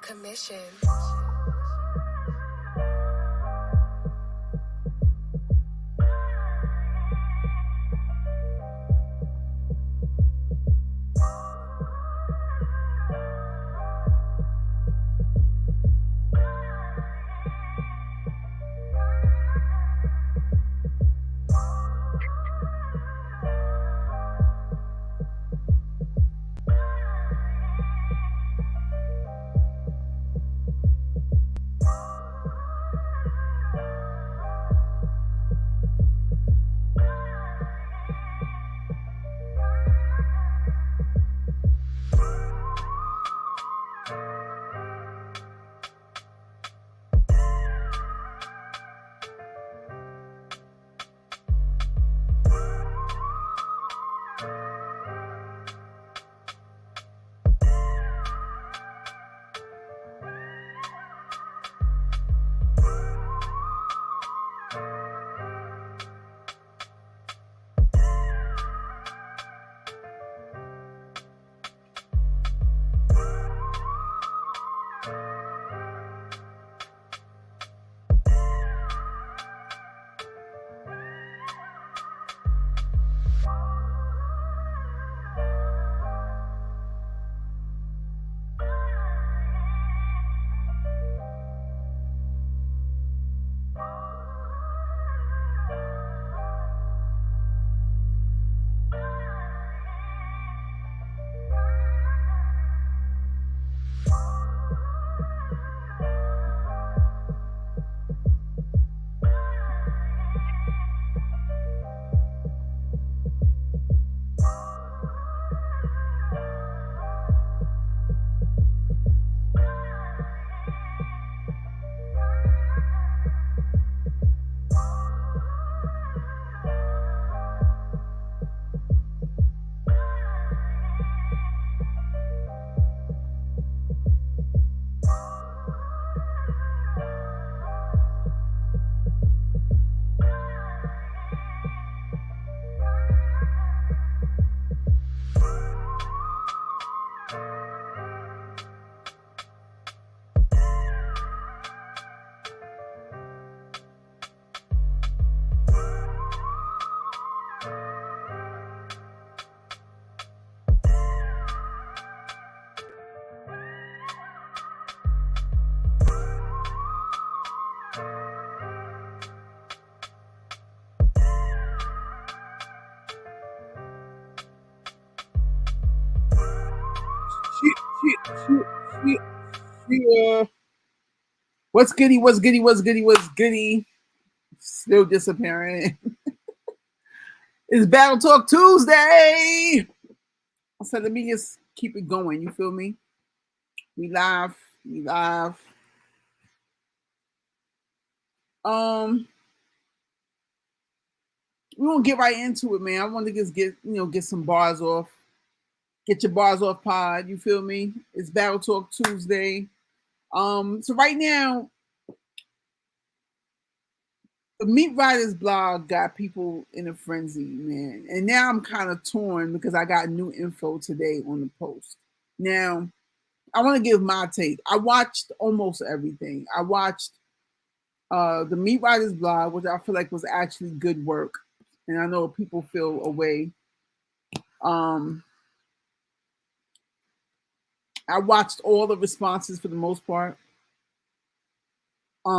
commission. What's goody? What's goody? What's goody? What's goody? Still disappearing. It's Battle Talk Tuesday. So let me just keep it going. You feel me? We live. We live. We gonna get right into it, man. I want to just get some bars off. Get your bars off, pod. You feel me? It's Battle Talk Tuesday. So right now, the Meat Riders blog got people in a frenzy, man. And now I'm kind of torn because I got new info today on the post. Now, I want to give my take. I watched almost everything. I watched the Meat Riders blog, which I feel like was actually good work. And I know people feel away. I watched all the responses for the most part. So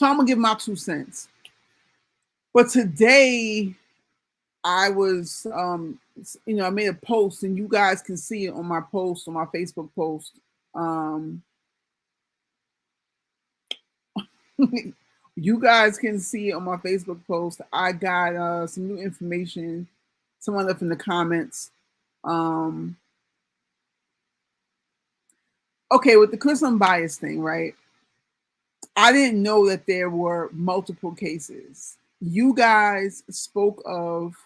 I'm gonna give my 2 cents. But today I was I made a post and you guys can see it on my post, on my Facebook post. You guys can see it on my Facebook post. I got some new information. Someone left in the comments. Okay, with the Christian bias thing, right? I didn't know that there were multiple cases. You guys spoke of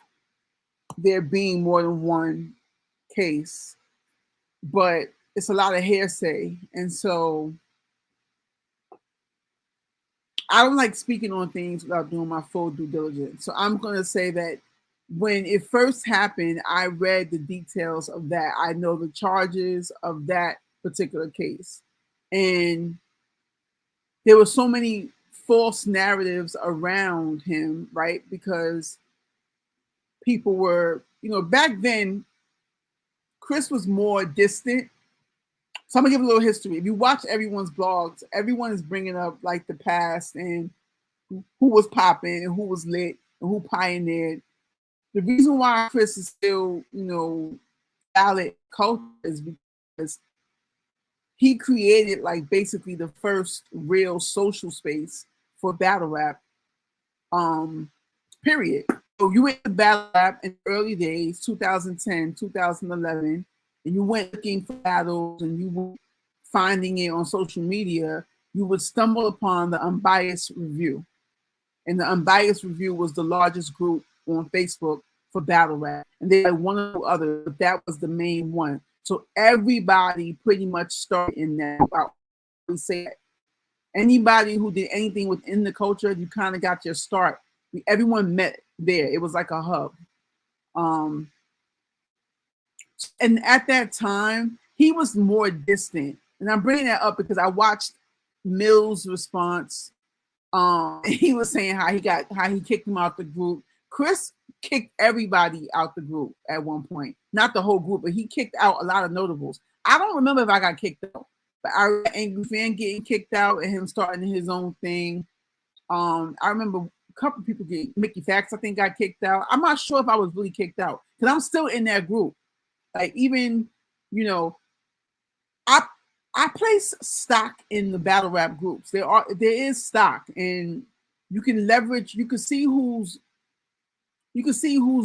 there being more than one case, but it's a lot of hearsay. And so I don't like speaking on things without doing my full due diligence. So I'm going to say that when it first happened, I read the details of that. I know the charges of that particular case. And there were so many false narratives around him, right? Because people were, back then, Chris was more distant. So I'm gonna give a little history. If you watch everyone's blogs, everyone is bringing up like the past and who was popping and who was lit and who pioneered. The reason why Chris is still, valid culture is because he created like basically the first real social space for battle rap. Period. So you went to battle rap in the early days, 2010, 2011, and you went looking for battles and you were finding it on social media, you would stumble upon the Unbiased Review. And the Unbiased Review was the largest group on Facebook for battle rap. And they had one or two others, but that was the main one. So everybody pretty much started in that. I always say that. Anybody who did anything within the culture, you kind of got your start. Everyone met there. It was like a hub. And at that time, he was more distant. And I'm bringing that up because I watched Mill's response. He was saying how he kicked him out the group. Chris kicked everybody out the group at one point. Not the whole group, but he kicked out a lot of notables. I don't remember if I got kicked out, but I remember Angry Fan getting kicked out and him starting his own thing. I remember a couple of people Mickey Fax, I think, got kicked out. I'm not sure if I was really kicked out because I'm still in that group. Like even, I place stock in the battle rap groups. There is stock, and you can leverage. You can see who's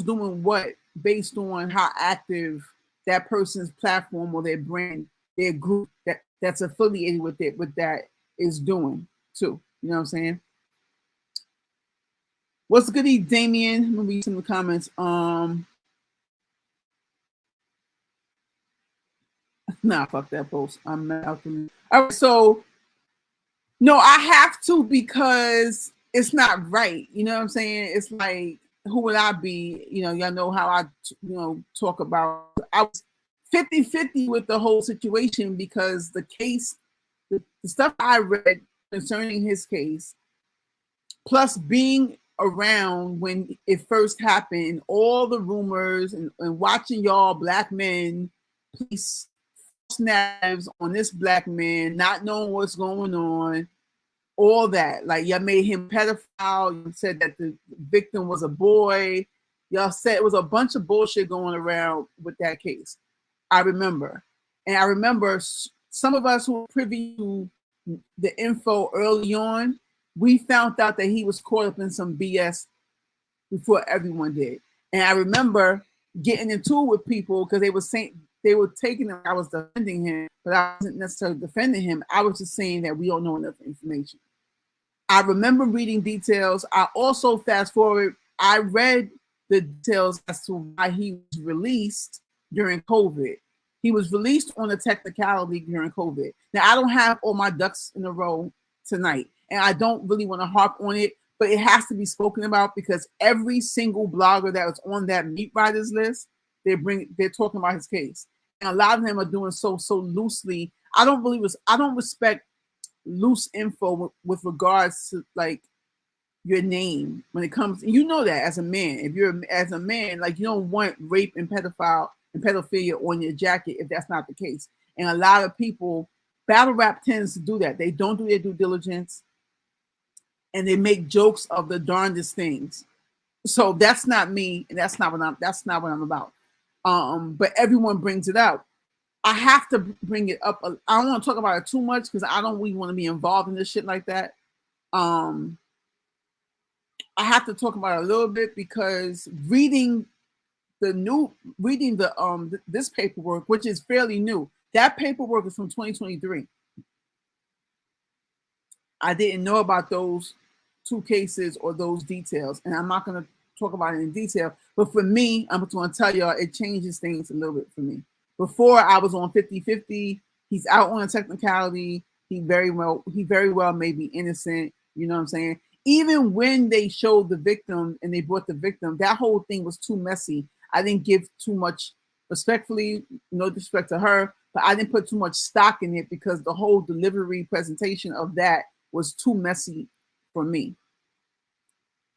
doing what based on how active that person's platform or their brand, their group that's affiliated with that is doing too. You know what I'm saying? What's goody, Damien? I'm gonna read some of the comments. Nah, fuck that post. I'm out. All right, so no, I have to because it's not right. You know what I'm saying? It's like, who would I be? Y'all know how I, talk about. I was 50-50 with the whole situation because the case, the stuff I read concerning his case, plus being around when it first happened, all the rumors and watching y'all black men police snaps on this black man, not knowing what's going on, all that. Like, y'all made him pedophile. You said that the victim was a boy. Y'all said it was a bunch of bullshit going around with that case. I remember. And I remember some of us who were privy to the info early on, we found out that he was caught up in some BS before everyone did. And I remember getting into it with people because they were saying, they were taking it. I was defending him, but I wasn't necessarily defending him. I was just saying that we don't know enough information. I remember reading details. I also, fast forward, I read the details as to why he was released during COVID. He was released on a technicality during COVID. Now, I don't have all my ducks in a row tonight, and I don't really want to harp on it, but it has to be spoken about because every single blogger that was on that meat riders list, they're talking about his case. And a lot of them are doing so loosely. I don't respect loose info with regards to like your name when it comes. You know that as a man, if you're as a man, like you don't want rape and pedophilia on your jacket if that's not the case. And a lot of people, battle rap tends to do that. They don't do their due diligence, and they make jokes of the darndest things. So that's not me, and that's not what I'm about. But everyone brings it up. I have to bring it up. I don't want to talk about it too much because I don't really want to be involved in this shit like that. I have to talk about it a little bit because reading this paperwork, which is fairly new. That paperwork is from 2023. I didn't know about those two cases or those details, and I'm not going to talk about it in detail. But for me, I'm going to tell y'all it changes things a little bit for me. Before I was on 50-50. He's out on a technicality. He very well may be innocent. You know what I'm saying? even when they showed the victim and they brought the victim, that whole thing was too messy. I didn't give too much, respectfully, no disrespect to her, but I didn't put too much stock in it because the whole delivery presentation of that was too messy for me.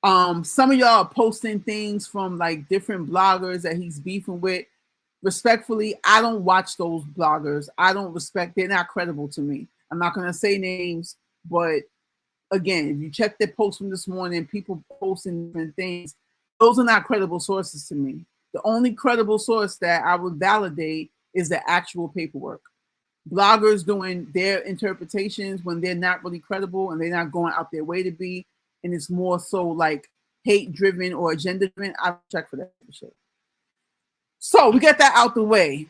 Some of y'all are posting things from like different bloggers that he's beefing with. Respectfully, I don't watch those bloggers. I don't respect, they're not credible to me. I'm not gonna say names, but again, if you check their posts from this morning, people posting different things, those are not credible sources to me. The only credible source that I would validate is the actual paperwork. Bloggers doing their interpretations when they're not really credible and they're not going out their way to be, and it's more so like hate driven or agenda driven, I check for that shit. So we get that out the way.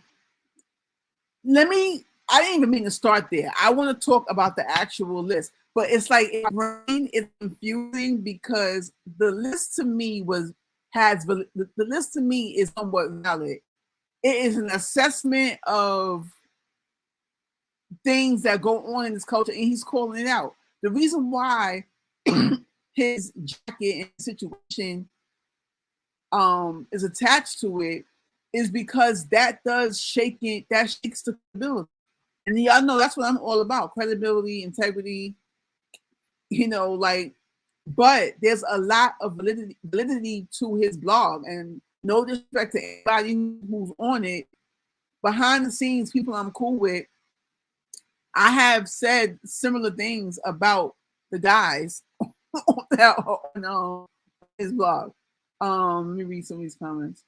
I didn't even mean to start there. I want to talk about the actual list, but it's like it's confusing because the list to me the list to me is somewhat valid. It is an assessment of things that go on in this culture, and he's calling it out. The reason why his jacket and situation is attached to it is because that shakes the credibility. And y'all know that's what I'm all about: credibility, integrity. But there's a lot of validity to his blog, and no disrespect to anybody who's on it. Behind the scenes, people I'm cool with, I have said similar things about the guys on his blog. Let me read some of these comments.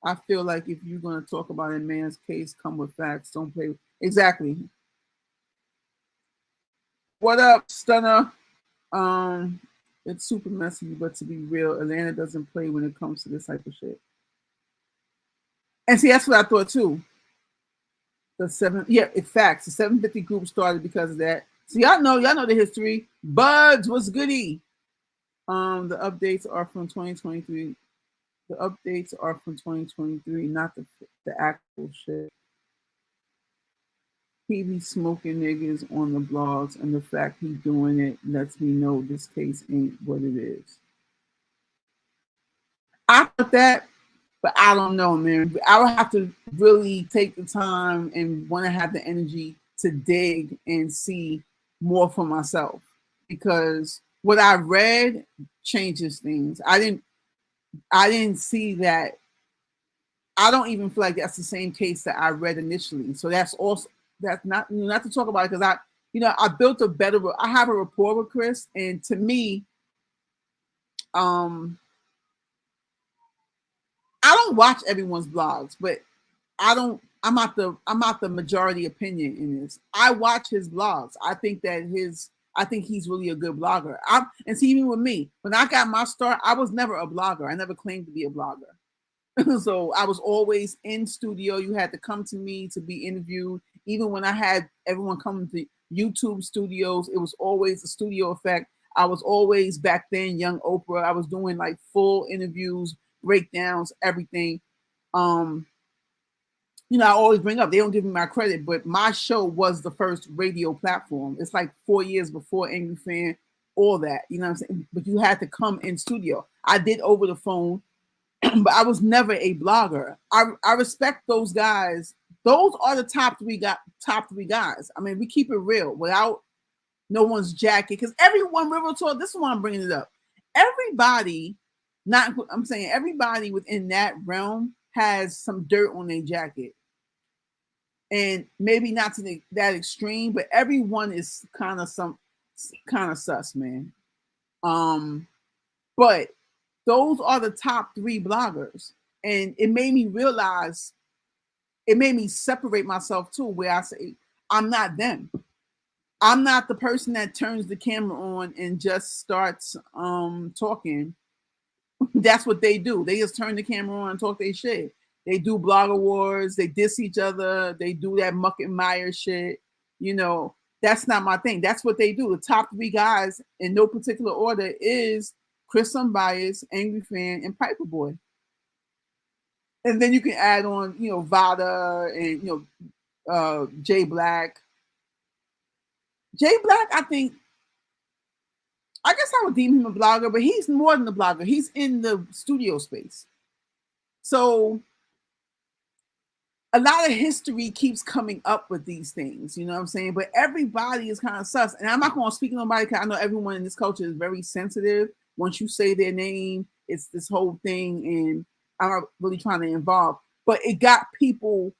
I feel like if you're going to talk about a man's case, come with facts. Don't play with... Exactly. What up, Stunner? It's super messy, but to be real, Atlanta doesn't play when it comes to this type of shit. And see, that's what I thought too. It's facts. The 750 group started because of that. So y'all know the history. Buds, what's goody? The updates are from 2023. The updates are from 2023, not the actual shit. He be smoking niggas on the blogs, and the fact he doing it lets me know this case ain't what it is. I thought that, but I don't know, man. I would have to really take the time and want to have the energy to dig and see more for myself, because what I read changes things. I didn't see that. I don't even feel like that's the same case that I read initially. So that's not to talk about it, because I built I have a rapport with Chris, and to me, I don't watch everyone's blogs, but I'm not the majority opinion in this. I watch his blogs. I think he's really a good blogger. And see, even with me, when I got my start, I was never a blogger. I never claimed to be a blogger. So I was always in studio. You had to come to me to be interviewed. Even when I had everyone come to YouTube studios, it was always a studio effect. I was always, back then, young Oprah. I was doing like full interviews, breakdowns, everything. I always bring up, they don't give me my credit, but my show was the first radio platform. It's like 4 years before Angry Fan, all that, you know what I'm saying? But you had to come in studio. I did over the phone, but I was never a blogger. I respect those guys. Those are the top three guys. I mean, we keep it real without no one's jacket, because everyone, River Talk, this is why I'm bringing it up. Everybody within that realm has some dirt on their jacket, and maybe not to that extreme, but everyone is kind of sus, man. But those are the top three bloggers, and it made me separate myself too, where I say I'm not them. I'm not the person that turns the camera on and just starts talking. That's what they do. They just turn the camera on and talk their shit. They do blog awards. They diss each other. They do that Muck and Meyer shit. That's not my thing. That's what they do. The top three guys, in no particular order, is Chris Unbiased, Angry Fan, and Piper Boy. And then you can add on, Vada and, Jay Black. Jay Black, I think, I guess I would deem him a blogger, but he's more than a blogger. He's in the studio space. So a lot of history keeps coming up with these things, you know what I'm saying? But everybody is kind of sus. And I'm not going to speak to nobody because I know everyone in this culture is very sensitive. Once you say their name, it's this whole thing, and I'm not really trying to involve. But it got people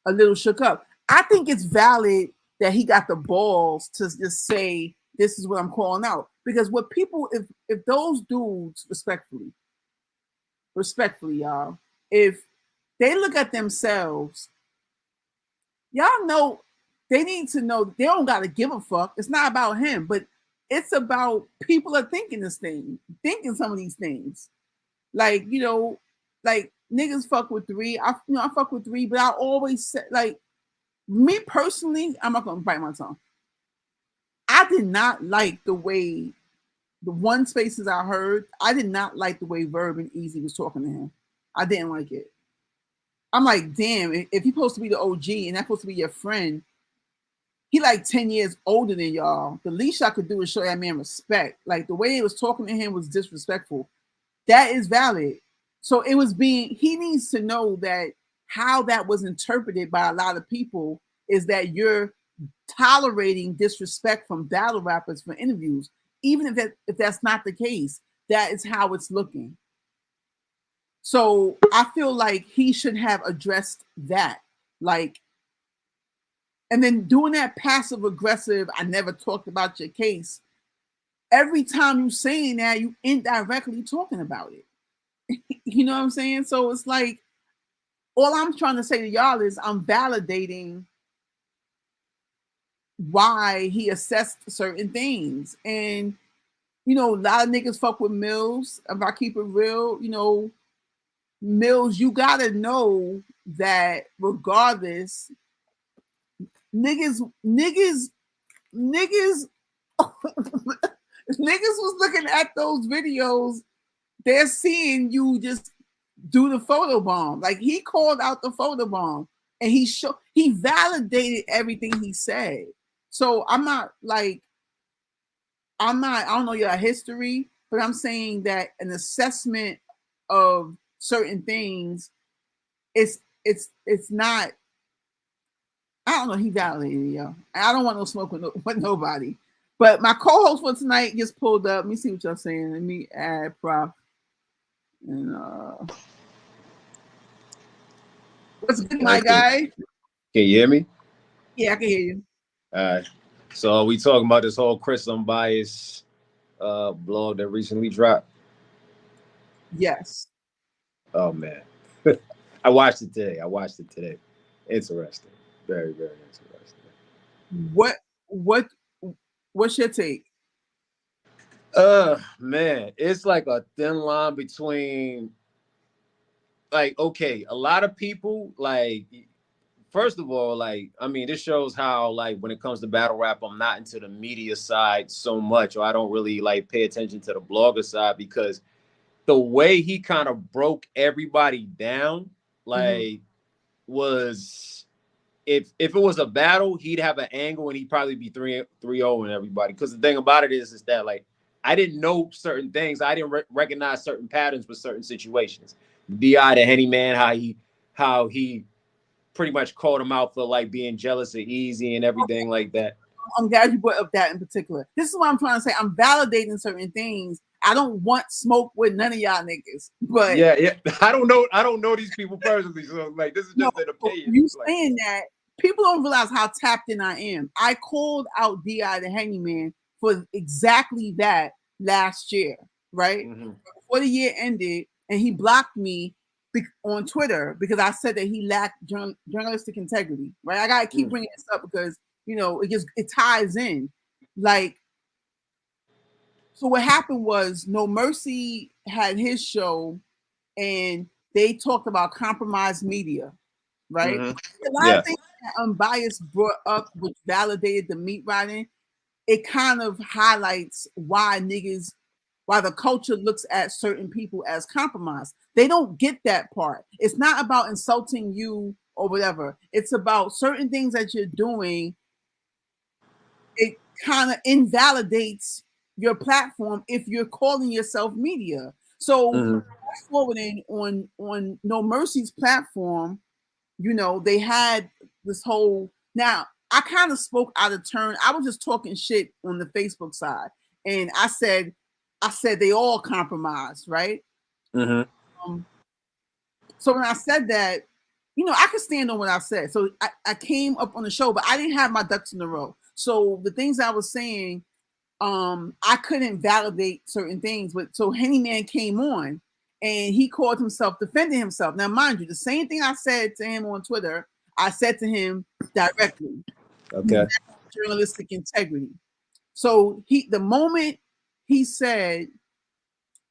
a little shook up. I think it's valid that he got the balls to just say, this is what I'm calling out. Because what people, if those dudes, respectfully, y'all, if they look at themselves, y'all know they need to know they don't gotta give a fuck. It's not about him, but it's about people are thinking this thing, thinking some of these things. Like, you know, like niggas fuck with three. I fuck with three, but I always say, like, me personally, I'm not gonna bite my tongue. I did not like the way the one spaces I heard, I did not like the way Verb and Easy was talking to him. I didn't like it. I'm like, damn, if he's supposed to be the OG and that's supposed to be your friend, he like 10 years older than y'all. The least I could do is show that man respect. Like the way he was talking to him was disrespectful. That is valid. So it was he needs to know that how that was interpreted by a lot of people is that you're tolerating disrespect from battle rappers for interviews. Even if that's not the case, that is how it's looking. So I feel like he should have addressed that. Like, and then doing that passive aggressive, I never talked about your case. Every time you saying that, you indirectly talking about it. You know what I'm saying? So it's like, all I'm trying to say to y'all is I'm validating why he assessed certain things. And, you know, a lot of niggas fuck with Mills. If I keep it real, you know, Mills, you gotta know that regardless, niggas niggas was looking at those videos. They're seeing you just do the photo bomb. Like he called out the photo bomb and he validated everything he said. So I'm not like I don't know your history, but I'm saying that an assessment of certain things it's not. I don't know. He validated it, yo. I don't want no smoke with nobody. But my co-host for tonight just pulled up. Let me see what y'all saying. Let me add Prof. And what's good, my guy? Can you hear me? Yeah, I can hear you. All right. So we talking about this whole Chris Unbiased blog that recently dropped. Yes. Oh man, I watched it today. Interesting. Very, very interesting. What what what's your take? Man, it's like a thin line between like, okay, a lot of people like, first of all, like, I mean, this shows how, like, when it comes to battle rap, I'm not into the media side so much, or I don't really like pay attention to the blogger side, because the way he kind of broke everybody down, like, was, if it was a battle, he'd have an angle and he'd probably be 3-0 and everybody. Because the thing about it is that, like, I didn't know certain things. I didn't recognize certain patterns with certain situations. Bi the Henny Man, how he pretty much called him out for like being jealous of Easy and everything like that. I'm glad you brought up that in particular. This is what I'm trying to say. I'm validating certain things. I don't want smoke with none of y'all niggas. But yeah. I don't know these people personally, so like this is just an opinion. You like, saying that people don't realize how tapped in I am. I called out Di the Handyman for exactly that last year, right? Before the year ended, and he blocked me on Twitter because I said that he lacked journalistic integrity, right? I gotta keep bringing this up because you know it ties in. Like, so what happened was No Mercy had his show, and they talked about compromised media, right? A lot of things that Unbiased brought up, which validated the meat riding, it kind of highlights why the culture looks at certain people as compromised. They don't get that part. It's not about insulting you or whatever. It's about certain things that you're doing. It kind of invalidates your platform if you're calling yourself media. So Mm-hmm. fast forwarding on No Mercy's platform, they had this whole. Now I kind of spoke out of turn. I was just talking shit on the Facebook side, and I said they all compromised, right? Mm-hmm. Um, so when I said that, I could stand on what I said. So I came up on the show, but I didn't have my ducks in a row. So the things I was saying, I couldn't validate certain things. But so Henny Man came on and he called himself, defending himself. Now, mind you, the same thing I said to him on Twitter, I said to him directly. Okay. Journalistic integrity. So the moment he said,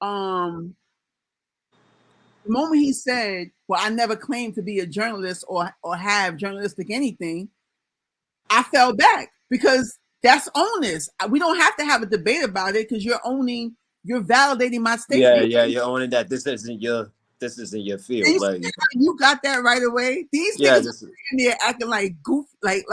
um, well, I never claimed to be a journalist or have journalistic anything, I fell back because that's onus. We don't have to have a debate about it because you're validating my Yeah, statement. yeah, you're owning that this isn't your And field. you see Like, how you got that right away. These yeah, niggas this is in there acting like goof, like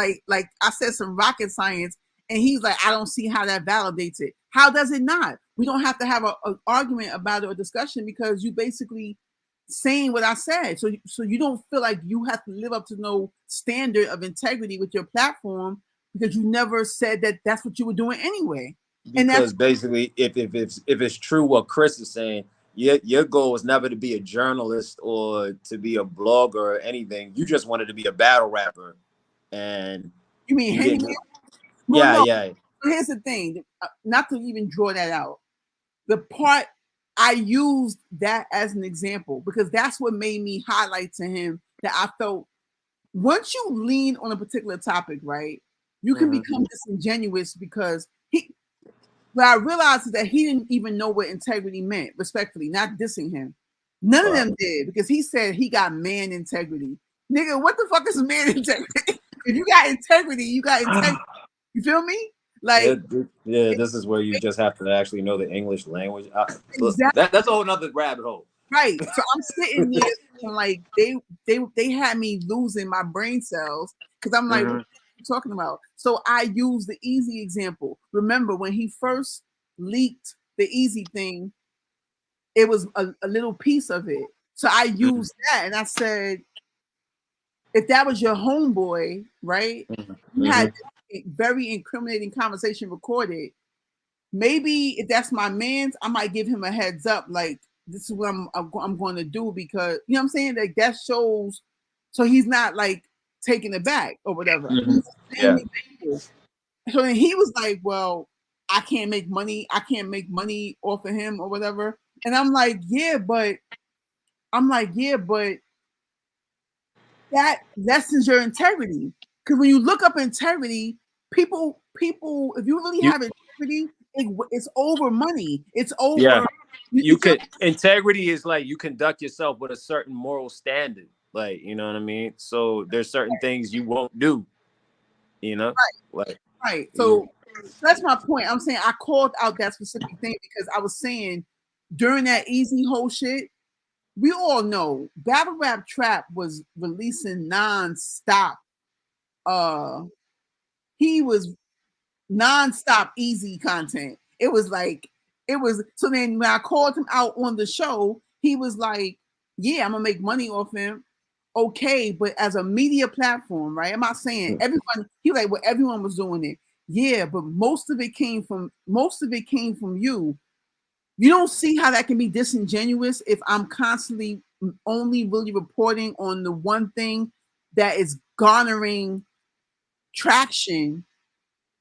I said some rocket science, and he's like, I don't see how that validates it. How does it not? We don't have to have an argument about it or discussion because you basically saying what I said. So you don't feel like you have to live up to no standard of integrity with your platform because you never said that that's what you were doing anyway. And that's because basically, if it's true what Chris is saying, your goal was never to be a journalist or to be a blogger or anything. You just wanted to be a battle rapper, and you mean you Henry. didn't. Well, Yeah, no. yeah. Here's the thing, not to even draw that out. The part I used that as an example because that's what made me highlight to him that I felt once you lean on a particular topic, right, you can Mm-hmm. become disingenuous because what I realized is that he didn't even know what integrity meant, respectfully, not dissing him. None of Wow. them did because he said he got man integrity. Nigga, what the fuck is man integrity? If you got integrity, you got integrity. You feel me? Yeah, Like, yeah. This is where you just have to actually know the English language. Look, exactly. that's a whole nother rabbit hole. Right. So I'm sitting there and like they had me losing my brain cells because I'm like, what Mm-hmm. are you talking about? So I use the easy example. Remember when he first leaked the easy thing, it was a little piece of it. So I Mm-hmm. used that and I said, if that was your homeboy, right? You Mm-hmm. had a very incriminating conversation recorded. Maybe if that's my man's, I might give him a heads up, like this is what I'm going to do because you know what I'm saying. Like that shows, so he's not like taking it back or whatever. Mm-hmm. It's the same Yeah. example. So then he was like, "Well, I can't make money. I can't make money off of him or whatever." And I'm like, yeah, but that lessens your integrity because when you look up integrity, people, if you really You have integrity, it's over money. It's yeah. over. You You feel could integrity is like you conduct yourself with a certain moral standard. Like, you know what I mean? So there's certain things you won't do, you know? Like right. you So that's my point. I'm saying I called out that specific thing because I was saying during that easy whole shit, we all know Battle Rap Trap was releasing nonstop. Uh, he was nonstop easy content. It was like it was. So then when I called him out on the show, he was like, "Yeah, I'm gonna make money off him." Okay, but as a media platform, right? I'm not saying everyone. He like, well, everyone was doing it. Yeah, but most of it came from you. You don't see how that can be disingenuous if I'm constantly only really reporting on the one thing that is garnering traction.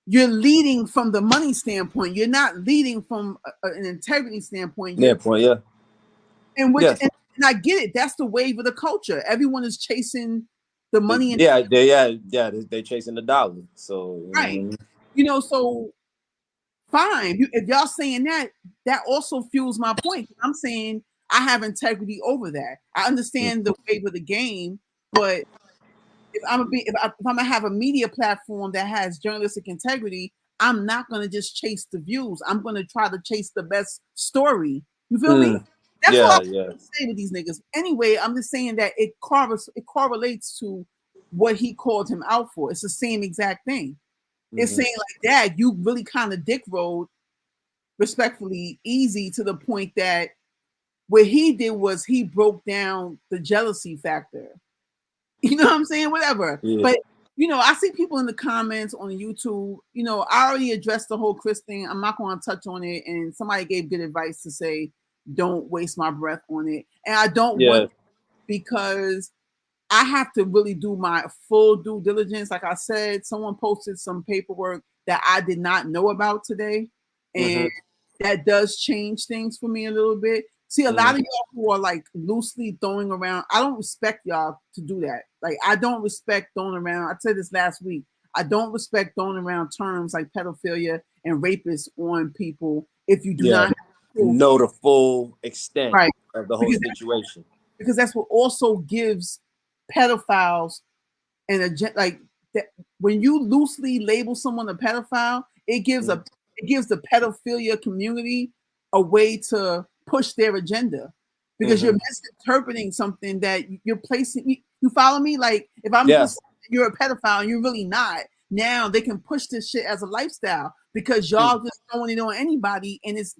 You're leading from the money standpoint. You're not leading from an integrity standpoint. yeah, point, yeah. And which Yeah. and I get it. That's the wave of the culture. Everyone is chasing the money and They chasing the dollar. So, you know what I right. mean? So fine. If y'all saying that, that also fuels my point. I'm saying I have integrity over that. I understand the wave of the game, but if I'm gonna have a media platform that has journalistic integrity, I'm not gonna just chase the views. I'm gonna try to chase the best story. You feel me? Mm, That's all yeah, I'm yeah. say with these niggas. Anyway, I'm just saying that it correlates to what he called him out for. It's the same exact thing. It's Hmm. saying like, Dad, you really kind of dick rolled respectfully easy to the point that what he did was he broke down the jealousy factor. You know what I'm saying? Whatever. Yeah. But I see people in the comments on YouTube. I already addressed the whole Chris thing. I'm not going to touch on it. And somebody gave good advice to say, don't waste my breath on it. And I don't Yeah. want because I have to really do my full due diligence. Like I said, someone posted some paperwork that I did not know about today. Mm-hmm. And that does change things for me a little bit. See, a lot Mm-hmm. of y'all who are like loosely throwing around, I don't respect y'all to do that. Like, I don't respect throwing around. I said this last week. I don't respect throwing around terms like pedophilia and rapists on people if you do Yeah. not have proof. Know the full extent Right. of the whole Because situation. that's what also gives pedophiles and like that. When you loosely label someone a pedophile, it gives Mm-hmm. the pedophilia community a way to push their agenda because you're Mm-hmm. misinterpreting something that you're placing. You follow me? Like, if I'm Yeah. just you're a pedophile and you're really not, now they can push this shit as a lifestyle because y'all just throwing it on anybody, and it's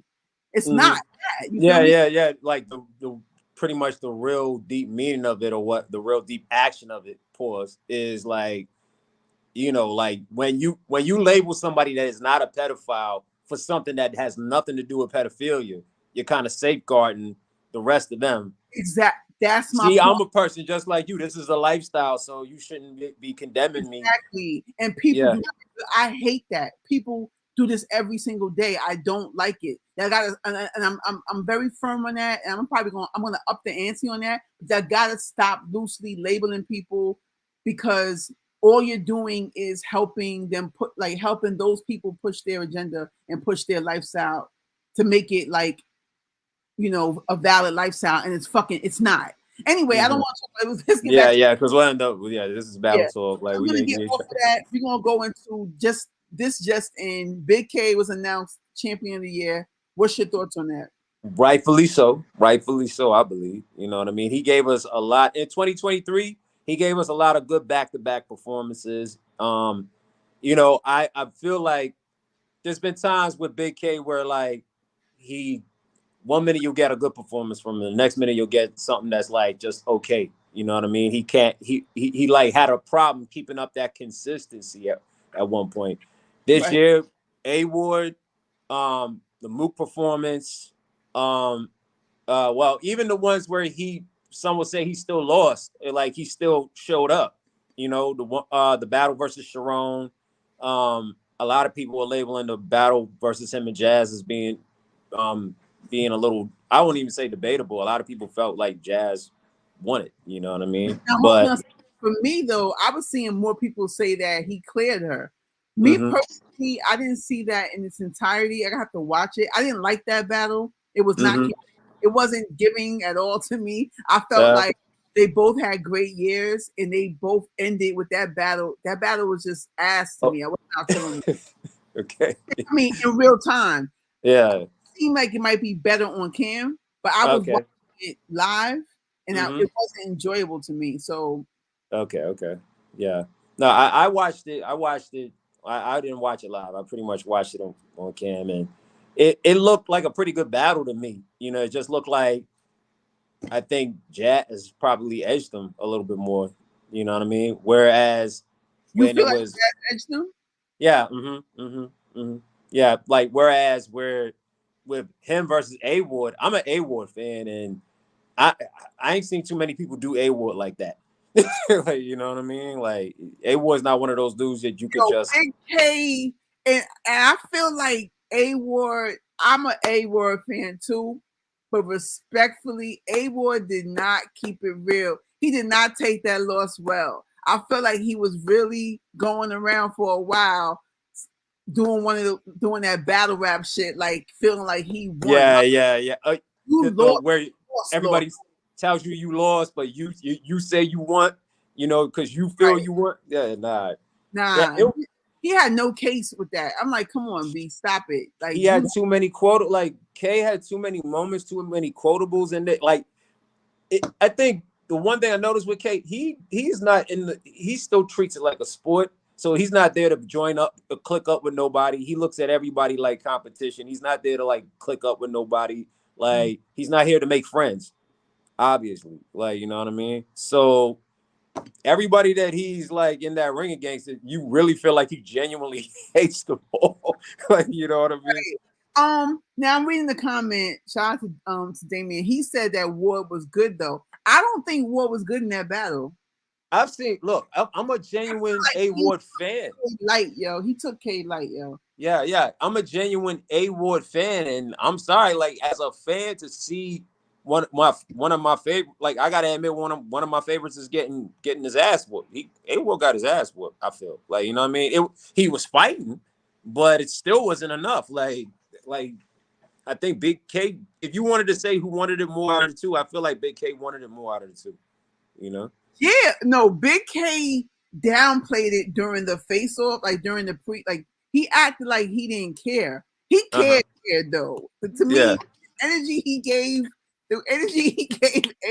Mm-hmm. not that. You feel Yeah, me? yeah, yeah. Like the pretty much the real deep meaning of it, or what the real deep action of it, pause, is like, like when you label somebody that is not a pedophile for something that has nothing to do with pedophilia, you're kind of safeguarding the rest of them. Exact. That's my See, point. I'm a person just like you. This is a lifestyle, so you shouldn't be condemning me. Exactly. And people Yeah. do not, I hate that. People do this every single day. I don't like it. I gotta and I'm very firm on that. And I'm gonna up the ante on that. But I gotta stop loosely labeling people because all you're doing is helping those people push their agenda and push their lifestyle to make it like a valid lifestyle, and it's not. Anyway, I don't Hmm. want to. Let's get Yeah, back to yeah. Because we'll end up. Yeah, this is yeah. battle talk. Like I'm we gonna ain't. get off of that. We're gonna go into just in. Big K was announced champion of the year. What's your thoughts on that? Rightfully so. Rightfully so, I believe. You know what I mean? He gave us a lot in 2023. He gave us a lot of good back-to-back performances. I feel like there's been times with Big K where like he 1 minute you'll get a good performance from him, the next minute you'll get something that's like just okay. You know what I mean? He can't he like had a problem keeping up that consistency at one point. This Right. year, A Ward, the Mook performance, well, even the ones where some would say he still lost, like he still showed up. The battle versus Sharon. A lot of people are labeling the battle versus him and Jazz as being a little, I wouldn't even say debatable. A lot of people felt like Jazz won it. You know what I mean? Now, hold But on. For me though, I was seeing more people say that he cleared her. Me mm-hmm, personally, I didn't see that in its entirety. I have to watch it. I didn't like that battle. It was not. mm-hmm, It wasn't giving at all to me. I felt uh, like they both had great years, and they both ended with that battle. That battle was just ass to oh, me. I was not feeling it. okay, I mean, in real time, yeah, it seemed like it might be better on cam, but I was okay, watching it live, and mm-hmm, it wasn't enjoyable to me. So okay, yeah. No, I watched it. I didn't watch it live. I pretty much watched it on cam, and it looked like a pretty good battle to me. It just looked like I think Jazz probably edged them a little bit more. You know what I mean? Whereas you when feel it like was, that edged them? yeah, yeah, like whereas where with him versus A Ward, I'm an A Ward fan, and I I ain't seen too many people do A Ward like that. Like, you know what I mean? Like A Ward's not one of those dudes that you could just. Big K, and I feel like A Ward. I'm an A Ward fan too, but respectfully, A Ward did not keep it real. He did not take that loss well. I feel like he was really going around for a while, doing that battle rap shit, like feeling like he won. Yeah. You The lost, where lost. everybody tells you lost, but you say you won, because you feel Right? you won. Yeah, nah. Yeah, Nah, he had no case with that. I'm like, come on, B, stop it. Like he had too many like K had too many moments, too many quotables in it. Like I think the one thing I noticed with K, he's not he still treats it like a sport. So he's not there to join up, to click up with nobody. He looks at everybody like competition. He's not there to like click up with nobody. Like he's not here to make friends, obviously. Like, you know what I mean? So everybody that he's like in that ring against, you really feel like he genuinely hates them all. Like, you know what I mean? Now I'm reading the comment. Shout out to Damien. He said that Ward was good though. I don't think Ward was good in that battle. I've seen. Look, I'm a genuine Like A Ward fan. Light, yo. He took K light, yo. Yeah, yeah. I'm a genuine A Ward fan, and I'm sorry, like as a fan, to see one of my favorite. Like I gotta admit, one of my favorites is getting his ass whooped. A Ward got his ass whooped. I feel like, you know what I mean. He was fighting, but it still wasn't enough. Like I think Big K. If you wanted to say who wanted it more out of the two, I feel like Big K wanted it more out of the two. You know. Yeah, no, Big K downplayed it during the face off, like during the like he acted like he didn't care. He cared though. But to me, Yeah. the energy he gave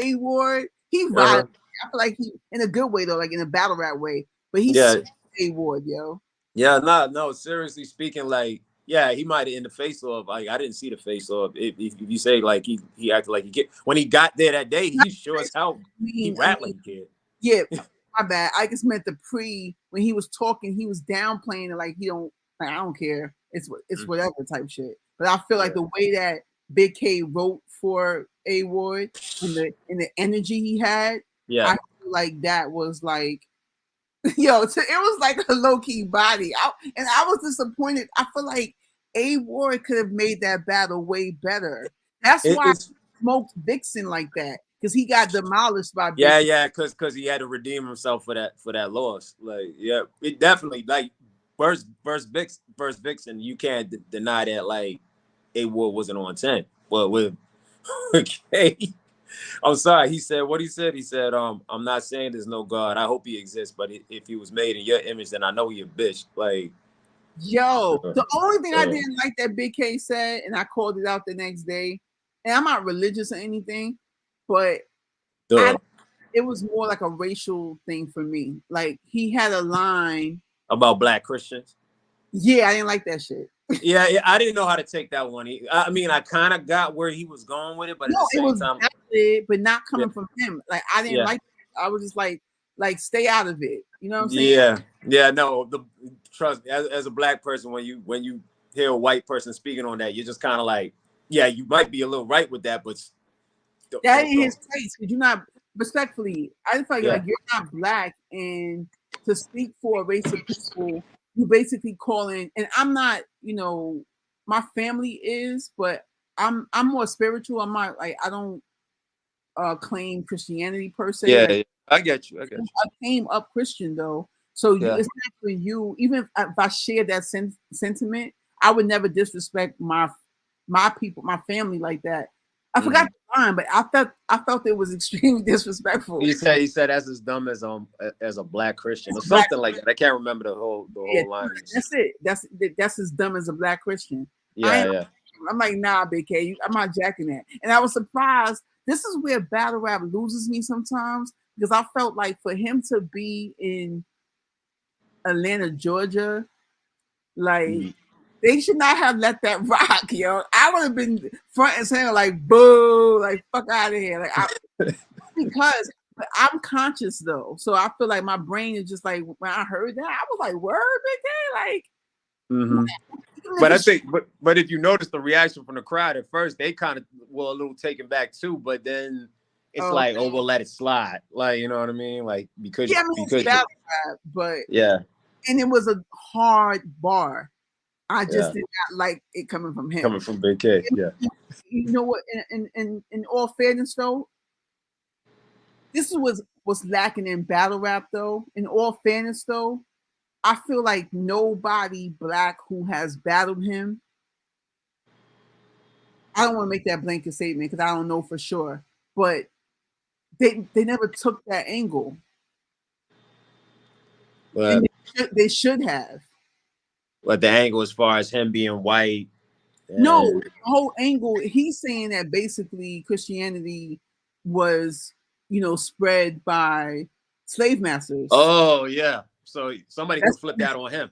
A Ward, he vibed. I feel like he in a good way though, like in a battle rap way. But he's A Ward, yo. Yeah, no. Seriously speaking, like, yeah, he might have in the face off. Like, I didn't see the face off. If you say like he acted like when he got there that day, he sure as hell he rapped like he cared. Yeah, my bad. I just meant the when he was talking, he was downplaying it like he don't. Like, I don't care. It's whatever type shit. But I feel like the way that Big K wrote for A Ward and the energy he had, I feel like that was like, yo, it was like a low key body. And I was disappointed. I feel like A Ward could have made that battle way better. That's why I smoked Vixen like that. Because he got demolished by Big K. Yeah, because he had to redeem himself for that loss. Like, yeah, it definitely like first Vixen, you can't deny that like A Ward wasn't on 10. But with okay. I'm sorry. He said what he said. He said, I'm not saying there's no God. I hope he exists, but if he was made in your image, then I know he a bitch. Like, yo, the only thing I didn't like that Big K said, and I called it out the next day, and I'm not religious or anything, but it was more like a racial thing for me. Like he had a line about black Christians. Yeah, I didn't like that shit. Yeah, I didn't know how to take that one. I mean, I kind of got where he was going with it, but at the same time, valid, but not coming from him. Like I didn't like it. I was just like stay out of it. You know what I'm saying? Yeah. No, trust me. As a black person, when you hear a white person speaking on that, you're just kind of like, yeah, you might be a little right with that, but that ain't his place. Because you're not respectfully. I just feel like you're not black, and to speak for a race of people, you basically calling. And I'm not, my family is, but I'm more spiritual. I'm not like I don't claim Christianity per se. Yeah, like, I get you. I came up Christian though, so it's not for you. Even if I share that sentiment, I would never disrespect my people, my family like that. I forgot the line, but I felt it was extremely disrespectful. He said that's as dumb as a black Christian or something like that. I can't remember the whole line. That's it. That's as dumb as a black Christian. Yeah. I'm like, nah, Big K, I'm not jacking that. And I was surprised. This is where battle rap loses me sometimes because I felt like for him to be in Atlanta, Georgia, like they should not have let that rock, yo. I would have been front and center, like boo, like fuck out of here, because I'm conscious though, so I feel like my brain is just like when I heard that, I was like, word, Big K, like. But I think, but if you notice the reaction from the crowd at first, they kind of were a little taken back too. But then it's like, oh, we'll let it slide. Like, you know what I mean? Like because it's battle rap, but and it was a hard bar. I just did not like it coming from him. Coming from Big K, yeah. You know what? In all fairness, though, this was lacking in battle rap. Though, in all fairness, though. I feel like nobody black who has battled him. I don't want to make that blanket statement because I don't know for sure, but they never took that angle. But they should have. But the angle as far as him being white. No, the whole angle. He's saying that basically Christianity was, spread by slave masters. Oh yeah. So somebody can That's flip that on him.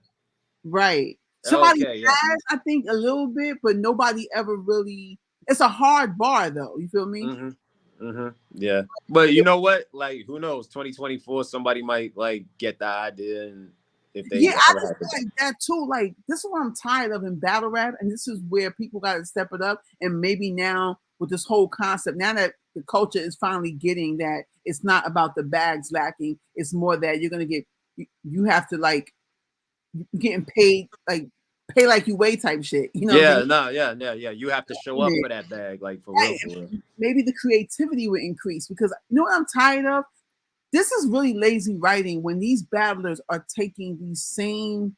right. Somebody Okay, yeah. has, I think, a little bit, but nobody ever really. It's a hard bar, though. You feel me? Yeah. But you know what? Like, who knows? 2024, somebody might like get the idea, and if Yeah, they I ever just happen. feel like that too. Like this is what I'm tired of in battle rap, and this is where people got to step it up. And maybe now with this whole concept, now that the culture is finally getting that it's not about the bags lacking, it's more that you're gonna get you have to like getting paid like pay like you weigh type shit. You know what I'm Yeah, saying? no, yeah. You have to show up for that bag, like for real, Right. for real. Maybe the creativity would increase because you know what I'm tired of? This is really lazy writing when these battlers are taking these same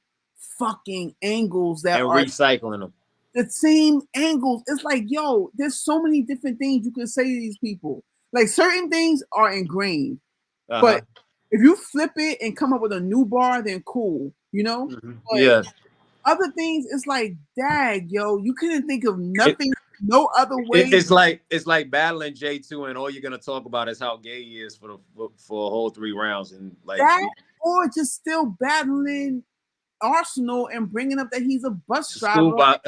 fucking angles that And are recycling them. the same angles. It's like, yo, there's so many different things you can say to these people. Like certain things are ingrained, but Uh-huh. if you flip it and come up with a new bar, then cool, you know? But Yeah. other things, it's like, dag, yo, you couldn't think of It, nothing, no other way it's like battling J2, and all you're gonna talk about is how gay he is for a whole 3 rounds, and like that, or just still battling Arsenal and bringing up that he's a bus driver. scuba.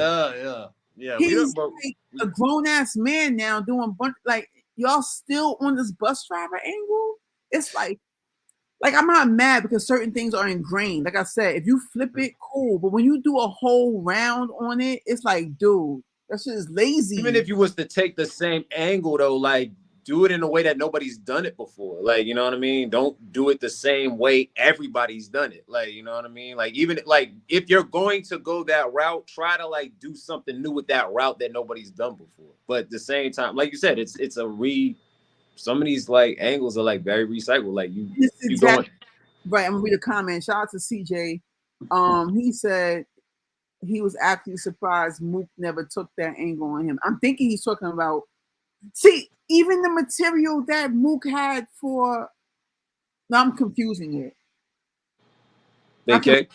Yeah. We don't. He's But like we, a grown ass man now doing bunch like y'all still on this bus driver angle. It's like I'm not mad because certain things are ingrained. Like I said, if you flip it, cool. But when you do a whole round on it, it's like, dude, that shit is even lazy. if you was to take the same angle though, like do it in a way that nobody's done it before. Like, you know what I mean? Don't do it the same way everybody's done it. Like, you know what I mean? Like, even like if you're going to go that route, try to like do something new with that route that nobody's done before. But at the same time, like you said, it's a some of these like angles are like very recycled. Like It's you going. exactly right. I'm gonna read a comment. Shout out to CJ. He said he was actually surprised Mook never took that angle on him. I'm thinking he's talking about see, even the material that Mook had for now I'm confusing it. I can AK?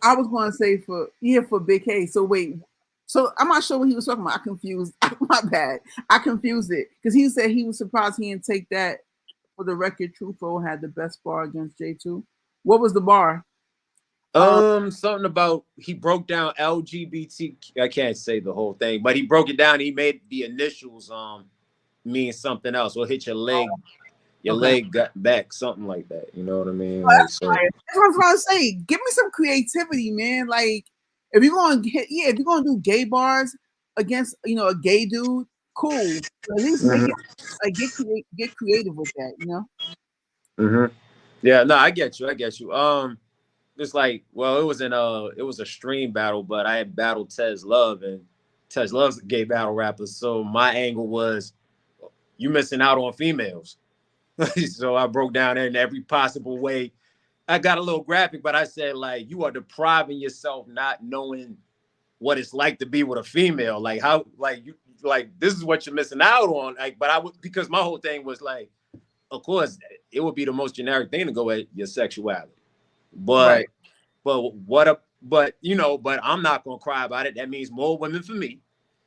I was gonna say for yeah for Big K. So wait, so I'm not sure what he was talking about. I confused. My bad. I confused it because he said he was surprised he didn't take that for the record. Trufo had the best bar against J2. What was the bar? Um, Something about he broke down LGBT. I can't say the whole thing, but he broke it down. He made the initials mean something else. Or hit your okay. leg got back, something like that. You know what I mean? Like so. That's what I was trying to say. Give me some creativity, man. Like if you're gonna get yeah, if you're gonna do gay bars against a gay dude, cool. But at least make it like get creative with that, you know? Mm-hmm. Yeah, no, I get you. I get you. It's like, well, it was a stream battle, but I had battled Tez Love, and Tez Love's a gay battle rapper. So my angle was you missing out on females. So I broke down in every possible way. I got a little graphic, but I said like you are depriving yourself not knowing what it's like to be with a female. Like how like you like this is what you're missing out on. Like, but I would because my whole thing was like, of course, it would be the most generic thing to go at your sexuality. Right. But I'm not gonna cry about it. That means more women for me.